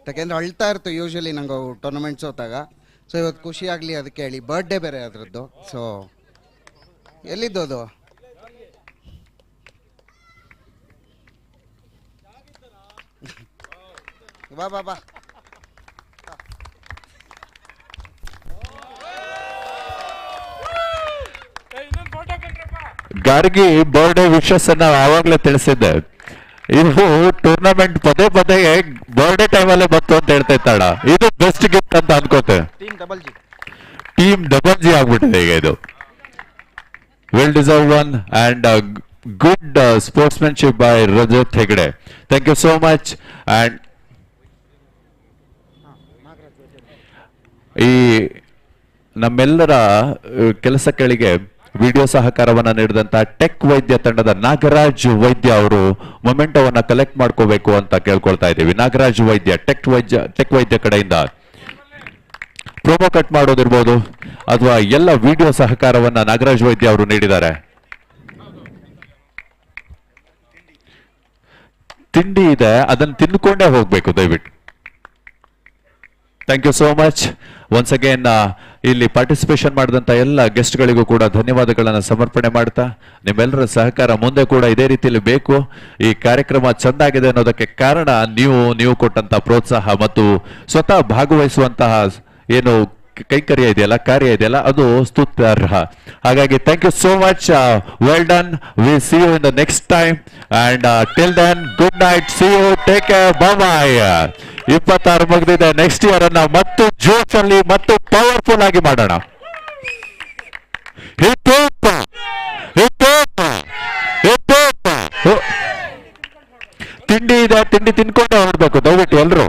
ಯಾಕೆಂದ್ರೆ ಅಳ್ತಾ ಇರ್ತು ಯೂಶ್ವಲಿ ನಂಗವು ಟೂರ್ನಮೆಂಟ್ಸ್ ಹೋದಾಗ. ಸೊ ಇವತ್ತು ಖುಷಿ ಆಗಲಿ ಅದಕ್ಕೆ ಹೇಳಿ, ಬರ್ಡೇ ಬೇರೆ ಅದರದ್ದು. ಸೊ ಎಲ್ಲಿದ್ದು ಅದು? ಬಾ ಬಾ ಬಾ. ಗಾರ್ಗಿ ಬರ್ಡೇ ವಿಶಸ್ ಅನ್ನ ಆವಾಗಲೇ ತಿಳಿಸಿದ್ದೆ. ಇದು ಟೂರ್ನಮೆಂಟ್ ಪದೇ ಬರ್ಡೇ ಟೈಮಲ್ಲೇ ಬಂತು ಅಂತ ಹೇಳ್ತಾ ಇದ್ದಾಳ. ಇದು ಬೆಸ್ಟ್ ಗಿಫ್ಟ್ ಅಂತ ಅನ್ಕೋತೆ. ಟೀಮ್ ಡಬಲ್ ಜಿ ಆಗ್ಬಿಟ್ಟಿದೆ ಈಗ ಇದು. Well deserve one and good sportsmanship by Rajat Hegde. Thank you so much. And ಈ ನಮ್ಮೆಲ್ಲರ ಕೆಲಸಗಳಿಗೆ ವಿಡಿಯೋ ಸಹಕಾರವನ್ನ ನೀಡಿದಂತ ಟೆಕ್ ವೈದ್ಯ ತಂಡದ ನಾಗರಾಜ್ ವೈದ್ಯ ಅವರು ಮೊಮೆಂಟೋವನ್ನ ಕಲೆಕ್ಟ್ ಮಾಡ್ಕೋಬೇಕು ಅಂತ ಕೇಳ್ಕೊಳ್ತಾ ಇದ್ದೀವಿ. ನಾಗರಾಜ್ ವೈದ್ಯ ಟೆಕ್ ವೈದ್ಯ ಕಡೆಯಿಂದ ಪ್ರೋಮೋ ಕಟ್ ಮಾಡೋದಿರ್ಬೋದು ಅಥವಾ ಎಲ್ಲ ವಿಡಿಯೋ ಸಹಕಾರವನ್ನ ನಾಗರಾಜ್ ವೈದ್ಯ ಅವರು ನೀಡಿದ್ದಾರೆ. ತಿಂಡಿ ಇದೆ, ಅದನ್ನು ತಿನ್ಕೊಂಡೇ ಹೋಗ್ಬೇಕು ದಯವಿಟ್ಟು. Thank you so much once again. ಇಲ್ಲಿ ಪಾರ್ಟಿಸಿಪೇಷನ್ ಮಾಡಿದಂತ ಎಲ್ಲ ಗೆಸ್ಟ್ಗಳಿಗೂ ಕೂಡ ಧನ್ಯವಾದಗಳನ್ನು ಸಮರ್ಪಣೆ ಮಾಡ್ತಾ, ನಿಮ್ಮೆಲ್ಲರ ಸಹಕಾರ ಮುಂದೆ ಕೂಡ ಇದೇ ರೀತಿಯಲ್ಲಿ ಬೇಕು. ಈ ಕಾರ್ಯಕ್ರಮ ಚೆಂದಾಗಿದೆ ಅನ್ನೋದಕ್ಕೆ ಕಾರಣ ನೀವು ಕೊಟ್ಟಂತ ಪ್ರೋತ್ಸಾಹ ಮತ್ತು ಸ್ವತಃ ಭಾಗವಹಿಸುವಂತಹ ಏನು ಕೈಕರ್ಯ ಇದೆಯಲ್ಲ, ಕಾರ್ಯ ಇದೆಯಲ್ಲ, ಅದು ಸ್ತುತ್ಯಾರ್ಹ. ಹಾಗಾಗಿ thank you so much, well done. We see you in the next time and till then good night, see you, take care, bye. 26 ಮುಗಿದಿದೆ, ನೆಕ್ಸ್ಟ್ ಇಯರ್ ಅನ್ನ ಮತ್ತು ಜೋಶಲ್ಲಿ ಮತ್ತು ಪವರ್ಫುಲ್ ಆಗಿ ಮಾಡೋಣ. ತಿಂಡಿ ಇದೆ, ತಿಂಡಿ ತಿನ್ಕೊಂಡೇ ಹೊರಡ್ಬೇಕು ದಯವಿಟ್ಟು ಎಲ್ರು.